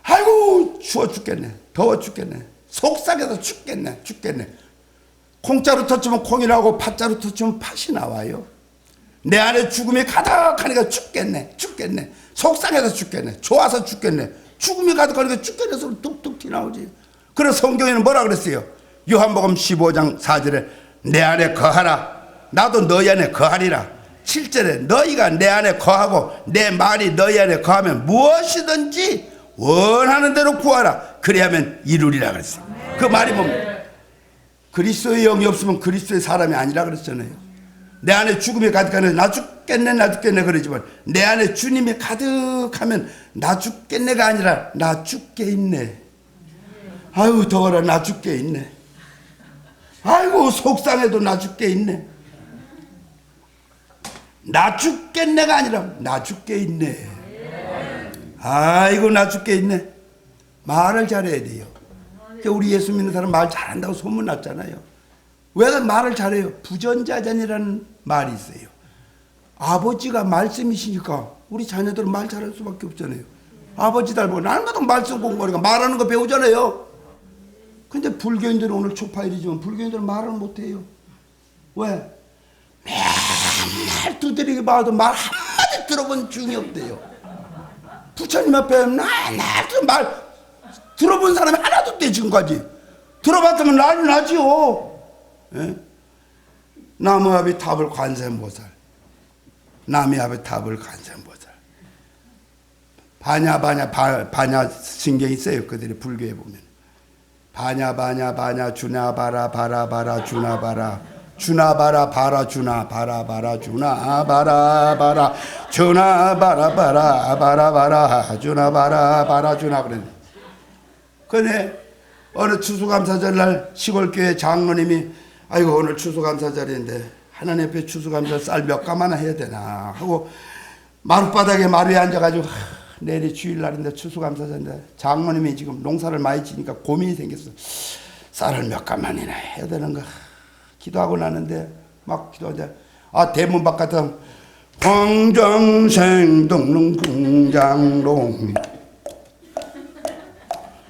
아이고 추워 죽겠네, 더워 죽겠네, 속삭여서 죽겠네. 콩자루 터치면 콩이 나오고 팥자루 터치면 팥이 나와요. 내 안에 죽음이 가득하니까 죽겠네. 속상해서 죽겠네. 좋아서 죽겠네. 죽음이 가득하니까 죽겠네 소리 뚝뚝 튀나오지. 그래서 성경에는 뭐라 그랬어요? 요한복음 15장 4절에 내 안에 거하라, 나도 너희 안에 거하리라. 7절에 너희가 내 안에 거하고 내 말이 너희 안에 거하면 무엇이든지 원하는 대로 구하라. 그리하면 이루리라 그랬어요. 그 말이 뭡니까? 그리스도의 영이 없으면 그리스도의 사람이 아니라 그랬잖아요. 내 안에 죽음이 가득하면 나 죽겠네 그러지만 내 안에 주님이 가득하면 나 죽겠네가 아니라 나 죽게 있네. 아유 더워라 나 죽게 있네. 아이고 속상해도 나 죽게 있네. 나 죽겠네가 아니라 나 죽게 있네. 아이고 나 죽게 있네. 말을 잘해야 돼요. 우리 예수 믿는 사람 말 잘한다고 소문났잖아요. 왜 말을 잘해요? 부전자전이라는 말이 있어요. 아버지가 말씀이시니까 우리 자녀들은 말 잘할 수밖에 없잖아요. 아버지 닮고 나는 것도 말씀 공부하니까 말하는 거 배우잖아요. 근데 불교인들은 오늘 초파일이지만 불교인들은 말을 못해요. 왜? 맨날 두드리게 봐도 말 한마디 들어본 중이 없대요. 부처님 앞에 맨날 말 들어본 사람이 하나도 없대. 지금까지 들어봤으면 난리 나지요. 예? 나무아비 탑을 관세음보살, 나미아비 탑을 관세음보살, 바냐 신경이 있어요. 그들이 불교에 보면 바냐 주나바라 바라바라 주나바라 주나바라 바라 주나 바라바라 주나 바라바라 주나바라바라 바라바라 주나바라 바라 주나 그랬네. 근데 어느 추수감사절날 시골교회 장로님이 아이고 오늘 추수감사절인데 하나님 앞에 추수감사 쌀 몇 가마나 해야 되나 하고 마룻바닥에 마루에 앉아가지고 내일이 주일날인데 추수감사절인데 장로님이 지금 농사를 많이 지니까 고민이 생겼어. 쌀을 몇 가마나 해야 되는가 기도하고 나는데 막 기도하자 대문 바깥에 황정생 동릉궁장롱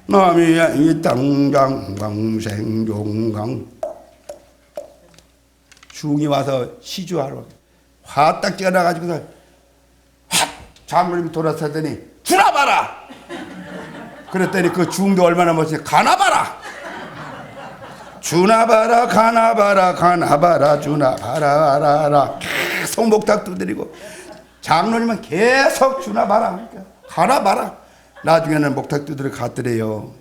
남이야 이 땅장 광생종강 중이 와서 시주하러 화딱 뛰어나가지고서 확 장로님 돌아서더니 주나봐라 그랬더니 그 중도 얼마나 멋지냐 가나봐라 주나봐라 가나봐라 주나봐라 계속 목탁 두드리고 장로님은 계속 주나봐라 가나봐라 나중에는 목탁 두드려 갔더래요.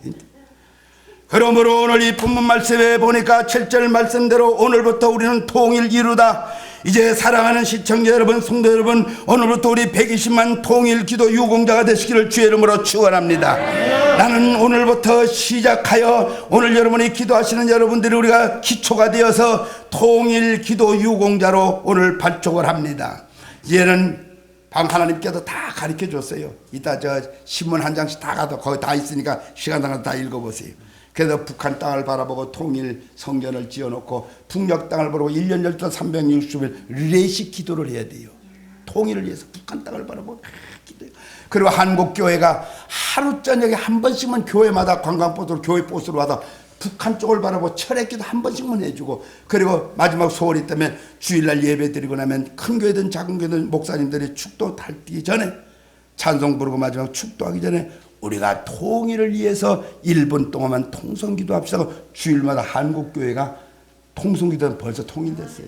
그러므로 오늘 이 본문 말씀에 보니까 7절 말씀대로 오늘부터 우리는 통일 이루다. 이제 사랑하는 시청자 여러분, 성도 여러분, 오늘부터 우리 120만 통일 기도 유공자가 되시기를 주의 이름으로 축원합니다. 나는 오늘부터 시작하여 오늘 여러분이 기도하시는 여러분들이 우리가 기초가 되어서 통일 기도 유공자로 오늘 발족을 합니다. 이제는 하나님께서 다 가르쳐 줬어요. 이따 저 신문 한 장씩 다 가도 거기 다 있으니까 시간 나가서 다 읽어보세요. 그래서 북한 땅을 바라보고 통일 성전을 지어놓고 북녘 땅을 바라보고 1년 12달 360일 레시 기도를 해야 돼요. 통일을 위해서 북한 땅을 바라보고 기도해요. 그리고 한국교회가 하루 저녁에 한 번씩만 교회마다 관광버스로 교회 버스로 와서 북한 쪽을 바라보고 철회기도 한 번씩만 해주고, 그리고 마지막 소월이 때문에 주일날 예배 드리고 나면 큰 교회든 작은 교회든 목사님들이 축도 달뛰기 전에 찬송 부르고 마지막 축도하기 전에 우리가 통일을 위해서 1분 동안만 통성기도 합시다. 주일마다 한국교회가 통성기도는 벌써 통일됐어요.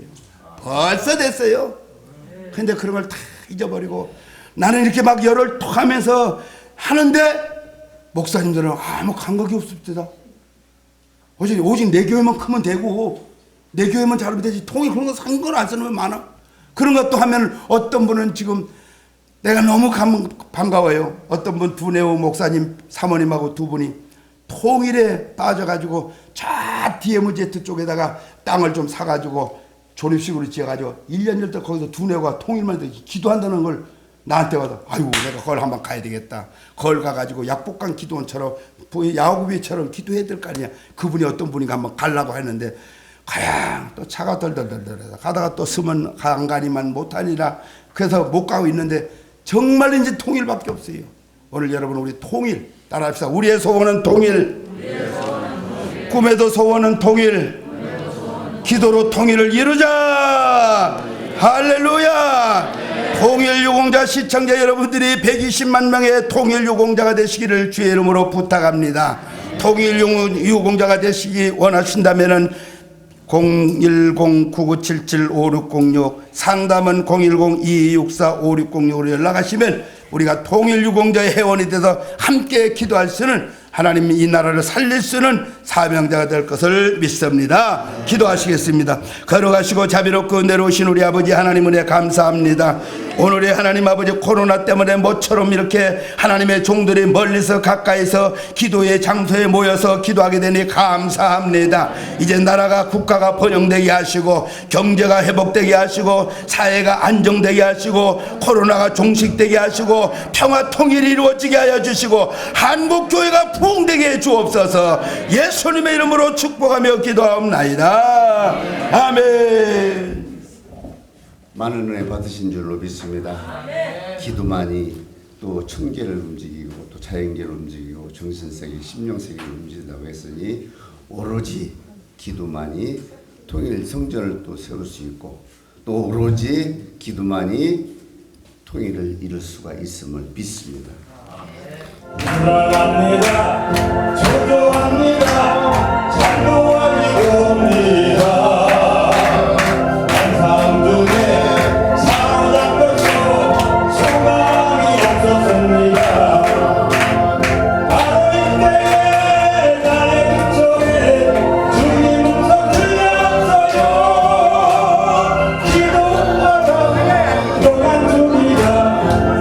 벌써 됐어요. 근데 그런 걸 다 잊어버리고 나는 이렇게 막 열을 톡 하면서 하는데 목사님들은 아무 감각이 없습니다. 오직 내 교회만 크면 되고 내 교회만 잘하면 되지 통일 그런 거 상관 안 쓰는 분 많아. 그런 것도 하면 어떤 분은 지금 내가 너무 반가워요. 어떤 분 두뇌호 목사님 사모님하고 두 분이 통일에 빠져가지고 저 DMZ 쪽에다가 땅을 좀 사가지고 조립식으로 지어가지고 1년 1달 거기서 두뇌호가 통일만 돼 기도한다는 걸 나한테 와서 아이고 내가 그걸 한번 가야 되겠다. 그걸 가가지고 약복강 기도원처럼 야구비처럼 기도해야 될 거 아니야. 그분이 어떤 분인가 한번 가려고 했는데 그냥 또 차가 덜덜덜덜해서 가다가 또 쓰면 간간이만 못하니라 그래서 못 가고 있는데 정말 이제 통일밖에 없어요. 오늘 여러분 우리 통일 따라합시다. 우리의 소원은 통일, 꿈에도 소원은 통일, 기도로 통일을 이루자. 할렐루야. 통일 유공자 시청자 여러분들이 120만 명의 통일 유공자가 되시기를 주의 이름으로 부탁합니다. 통일 유공자가 되시기 원하신다면은 010-9977-5606 상담은 010-2264-5606으로 연락하시면 우리가 통일 유공자의 회원이 돼서 함께 기도할 수는 하나님 이 나라를 살릴 수 있는 사명자가 될 것을 믿습니다. 기도하시겠습니다. 걸어가시고 자비롭고 은혜로우신 우리 아버지 하나님 은혜 감사합니다. 오늘의 하나님 아버지 코로나 때문에 모처럼 이렇게 하나님의 종들이 멀리서 가까이서 기도의 장소에 모여서 기도하게 되니 감사합니다. 이제 나라가 국가가 번영되게 하시고 경제가 회복되게 하시고 사회가 안정되게 하시고 코로나가 종식되게 하시고 평화 통일이 이루어지게 하여 주시고 한국교회가 부흥되게 해 주옵소서. 예수님의 이름으로 축복하며 기도하옵나이다. 아멘. 많은 은혜 받으신 줄로 믿습니다. 기도만이 또 천계를 움직이고 또 자연계를 움직이고 정신세계, 심령세계를 움직인다고 했으니 오로지 기도만이 통일 성전을 또 세울 수 있고 또 오로지 기도만이 통일을 이룰 수가 있음을 믿습니다. 사랑합니다. 저도합니다. 잘도와지고 옵니다. 항상 중에 사랑받고 소망이 없었습니다. 바로 이때에 나의 그쪽에 주님 음성 들렸어요. 기도하다 평안 주리라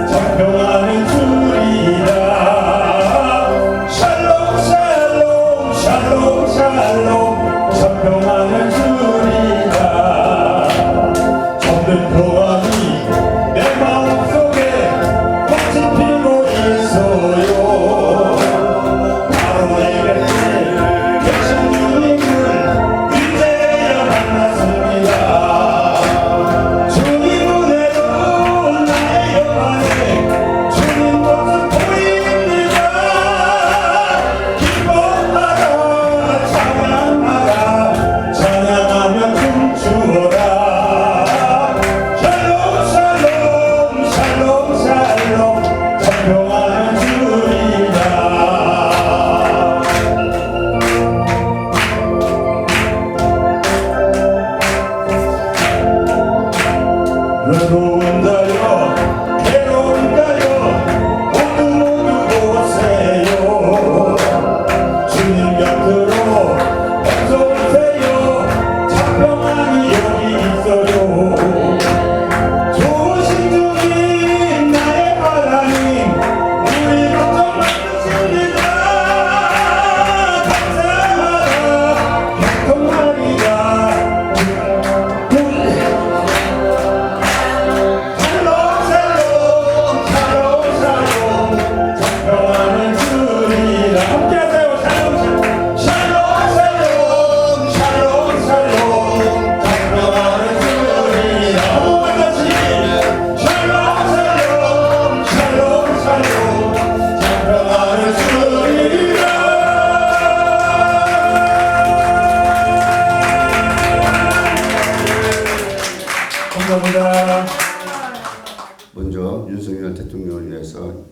정평하는 주리라 샬롬 샬롬 샬롬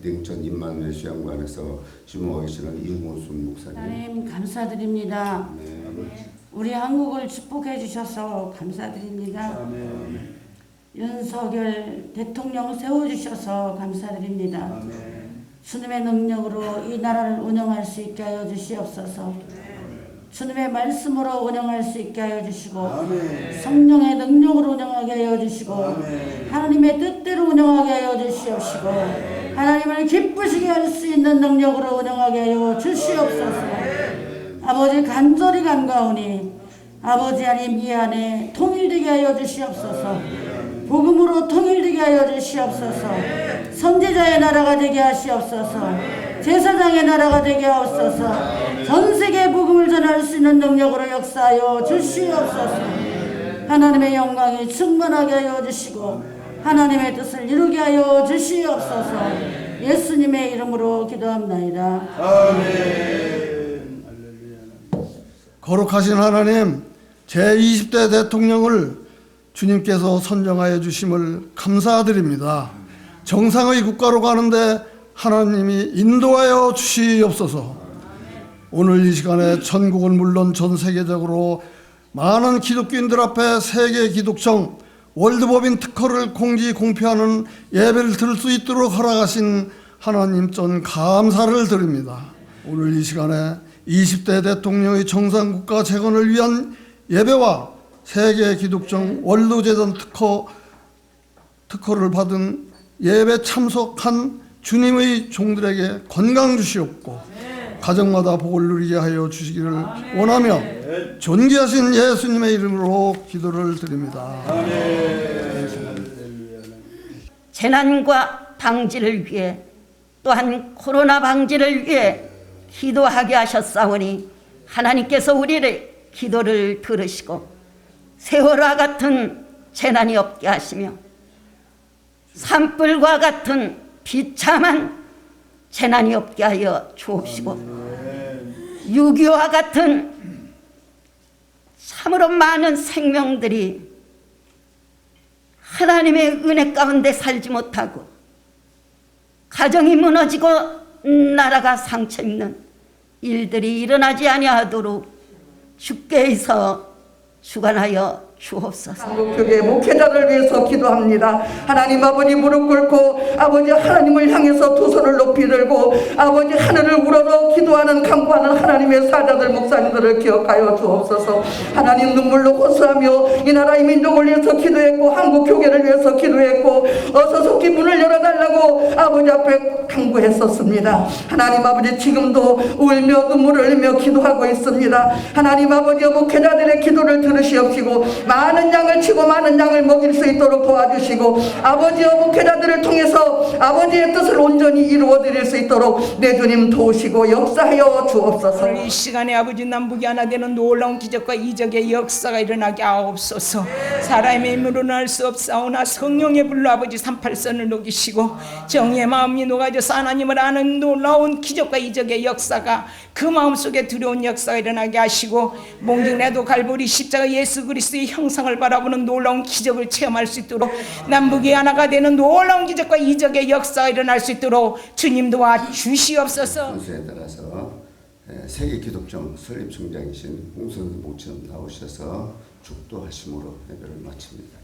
냉천 임마누엘 수양관에서 주무하고 계시는 이홍순 목사님. 하나님 감사드립니다. 우리 한국을 축복해 주셔서 감사드립니다. 윤석열 대통령 세워주셔서 감사드립니다. 주님의 능력으로 이 나라를 운영할 수 있게 하여 주시옵소서. 주님의 말씀으로 운영할 수 있게 하여 주시고 성령의 능력으로 운영하게 하여 주시고 하나님의 뜻대로 운영하게 하여 주시옵시고 하나님을 기쁘시게 할 수 있는 능력으로 운영하게 하여 주시옵소서. 아버지 간절히 간가오니 아버지 하나님 이 안에 통일되게 하여 주시옵소서. 복음으로 통일되게 하여 주시옵소서. 선지자의 나라가 되게 하시옵소서. 제사장의 나라가 되게 하옵소서. 전 세계에 복음을 전할 수 있는 능력으로 역사하여 주시옵소서. 하나님의 영광이 충만하게 하여 주시고 하나님의 뜻을 이루게 하여 주시옵소서. 예수님의 이름으로 기도합나이다. 거룩하신 하나님, 제20대 대통령을 주님께서 선정하여 주심을 감사드립니다. 정상의 국가로 가는데 하나님이 인도하여 주시옵소서. 오늘 이 시간에 전국은 물론 전 세계적으로 많은 기독교인들 앞에 세계 기독청 월드법인 특허를 공지 공표하는 예배를 들을 수 있도록 허락하신 하나님 전 감사를 드립니다. 오늘 이 시간에 20대 대통령의 정상국가 재건을 위한 예배와 세계 기독청 월드재단 특허를 받은 예배 참석한 주님의 종들에게 건강 주시옵고 가정마다 복을 누리게 하여 주시기를 원하며 존귀하신 예수님의 이름으로 기도를 드립니다. 재난과 방지를 위해 또한 코로나 방지를 위해 기도하게 하셨사오니 하나님께서 우리의 기도를 들으시고 세월과 같은 재난이 없게 하시며 산불과 같은 비참한 재난이 없게 하여 주옵시고 6.25와 같은 참으로 많은 생명들이 하나님의 은혜 가운데 살지 못하고 가정이 무너지고 나라가 상처 입는 일들이 일어나지 아니하도록 주께서 주관하여 주옵소서. 한국교회 목회자를 위해서 기도합니다. 하나님 아버지 무릎 꿇고 아버지 하나님을 향해서 두 손을 높이 들고 아버지 하늘을 우러러 기도하는 간구하는 하나님의 사자들 목사님들을 기억하여 주옵소서. 하나님 눈물로 호소하며 이 나라의 민족을 위해서 기도했고 한국교회를 위해서 기도했고 어서서 문을 열어달라고 아버지 앞에 간구했었습니다. 하나님 아버지 지금도 울며 눈물을 흘리며 기도하고 있습니다. 하나님 아버지 목회자들의 기도를 들으시옵시고 많은 양을 치고 많은 양을 먹일 수 있도록 도와주시고 아버지의 목회자들을 통해서 아버지의 뜻을 온전히 이루어드릴 수 있도록 내 주님 도우시고 역사하여 주옵소서. 오늘 이 시간에 아버지 남북이 하나 되는 놀라운 기적과 이적의 역사가 일어나게 하옵소서. 사람의 힘으로는 할 수 없사오나 성령의 불로 아버지 38선을 녹이시고 정의의 마음이 녹아져서 하나님을 아는 놀라운 기적과 이적의 역사가 그 마음속에 들어온 역사가 일어나게 하시고 몽중래도 갈보리 십자가 예수 그리스도의 형상을 바라보는 놀라운 기적을 체험할 수 있도록 남북이 하나가 되는 놀라운 기적과 이적의 역사가 일어날 수 있도록 주님 도와 주시옵소서. 순서에 따라서 세계 기독정 설립총장이신 홍선수 목사님 나오셔서 축도하심으로 예배를 마칩니다.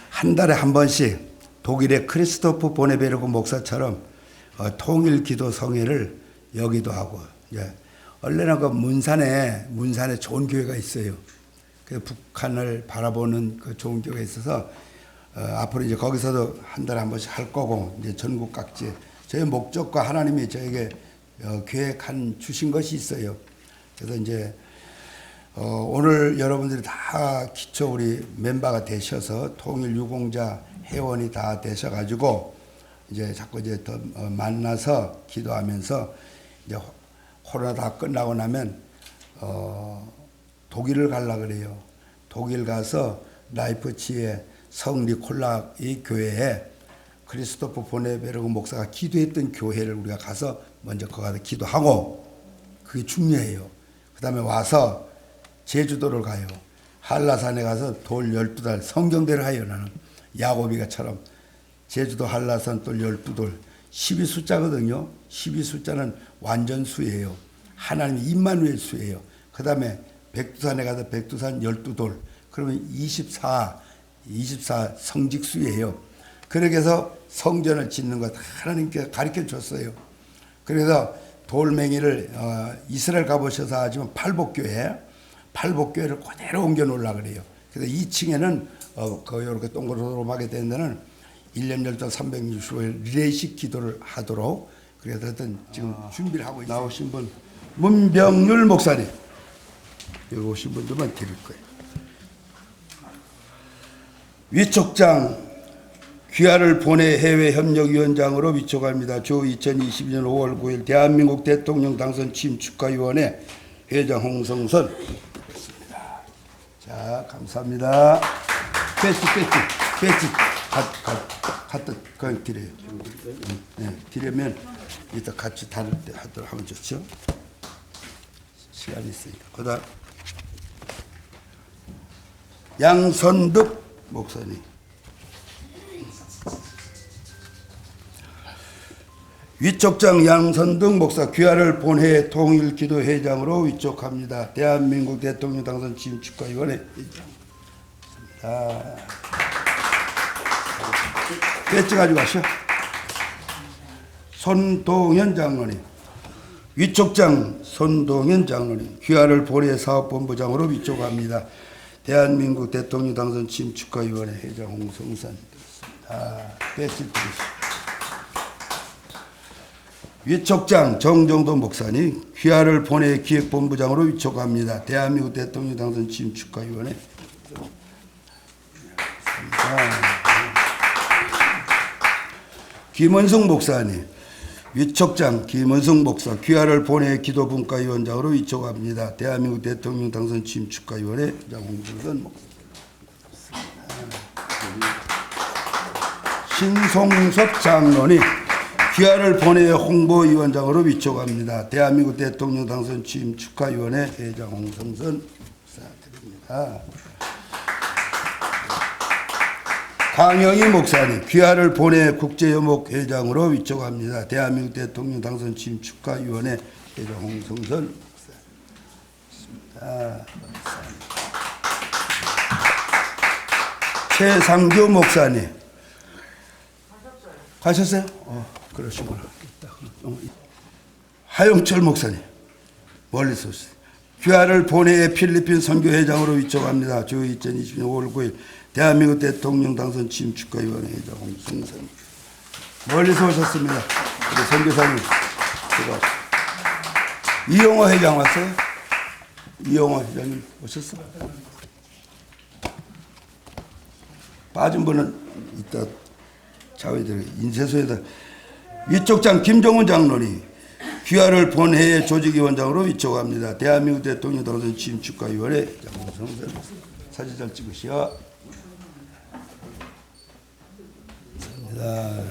한 달에 한 번씩 독일의 크리스토프 보네베르그 목사처럼 통일 기도 성회를 여기도 하고, 원래는 그 문산에 좋은 교회가 있어요. 그 북한을 바라보는 그 좋은 교회가 있어서 앞으로 이제 거기서도 한 달에 한 번씩 할 거고, 이제 전국 각지 저희 목적과 하나님이 저에게 계획한 주신 것이 있어요. 그래서 이제 오늘 여러분들이 다 기초 우리 멤버가 되셔서 통일 유공자 회원이 다 되셔가지고 이제 자꾸 이제 더 만나서 기도하면서 이제 코로나 다 끝나고 나면 독일을 가려 그래요. 독일 가서 라이프치히의 성 니콜라의 교회에 크리스토프 보네베르그 목사가 기도했던 교회를 우리가 가서 먼저 거기 가서 기도하고, 그게 중요해요. 그 다음에 와서 제주도를 가요. 한라산에 가서 돌 12달 성경대를 하요. 나는 야고비가처럼 제주도 한라산 돌 12돌 12 숫자거든요. 12 숫자는 완전 수예요. 하나님 임마누엘 수예요. 그 다음에 백두산에 가서 백두산 12돌 그러면 24 성직수예요. 그렇게 해서 성전을 짓는 것 하나님께 가르쳐 줬어요. 그래서 돌멩이를 이스라엘 가보셔서 하지만 팔복교회를 그대로 옮겨 놓으려고 그래요. 그래서 2층에는 이렇게 동그랗게 된 데는 1년 열전 365일 리레이식 기도를 하도록 그래서 하여튼 지금 준비를 하고 있어요. 나오신 분 문병률 목사님 여기 오신 분들만 드릴 거예요. 위촉장 귀하를 보내 해외협력위원장으로 위촉합니다. 주 2022년 5월 9일 대한민국 대통령 당선 취임 축하위원회 회장 홍성선. 자, 감사합니다. 배지 갖다 그냥 드려요. 네, 드리면 이따 같이 다룰 때 하도록 하면 좋죠. 시간이 있으니까. 그다음 양선득 목사님. 위촉장 양선득 목사 귀하를 본회 통일기도회장으로 위촉합니다. 대한민국 대통령 당선 취임 축하위원회 회장. 배지 가지고 가시오. 손동현 장로님. 위촉장 손동현 장로님 귀하를 본회 사업본부장으로 위촉합니다. 대한민국 대통령 당선 취임 축하위원회 회장 홍성산. 배지 드리시오. 위촉장 정정도 목사님 귀하를 본회 기획본부장으로 위촉합니다. 대한민국 대통령 당선 취임 축하위원회. 김원성 목사님 위촉장 김원성 목사 귀하를 본회 기도분과위원장으로 위촉합니다. 대한민국 대통령 당선 취임 축하위원회 회장 홍성선 목사. 신송섭 장로님 귀하를 본회 홍보위원장으로 위촉합니다. 대한민국 대통령 당선 취임 축하위원회 회장 홍성선 목사드립니다. 강영희 목사님 귀하를 본회 국제여목회장으로 위촉합니다. 대한민국 대통령 당선 취임 축하위원회 회장 홍성선 목사입니다. 최상규 목사님 가셨어요? 그러시구나. 하용철 목사님 멀리서 오셨어요. 귀하를 본회의 필리핀 선교회장으로 위촉합니다. 주 2020년 5월 9일 대한민국 대통령 당선 취임 축하위원회 회장 홍성선. 멀리서 오셨습니다. 우리 선교사님 이용호 회장 왔어요? 이용호 회장님 오셨어? 빠진 분은 이따 자회들 인쇄소에다. 위촉장 김종훈 장로님 귀하를 본회의 조직위원장으로 위촉합니다. 대한민국 대통령 당선 취임 축하위원회 홍성선. 사진 잘 찍으시오. 감사합니다.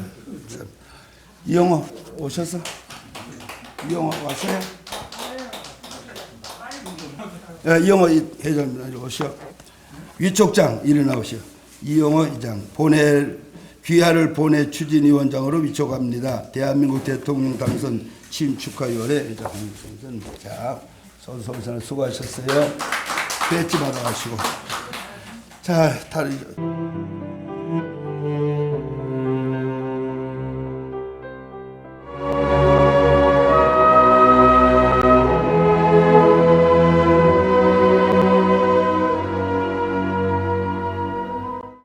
이영호 오셨어? 이영호 왔어요? 네, 이영호 회장님 오시오. 위촉장 일어나오시오. 이영호 회장 귀하를 본회 추진위원장으로 위촉합니다. 대한민국 대통령 당선 취임 축하위원회 회장 홍성선. 자, 선수선수 수고하셨어요. 배지 받아가시고. 자, 다른.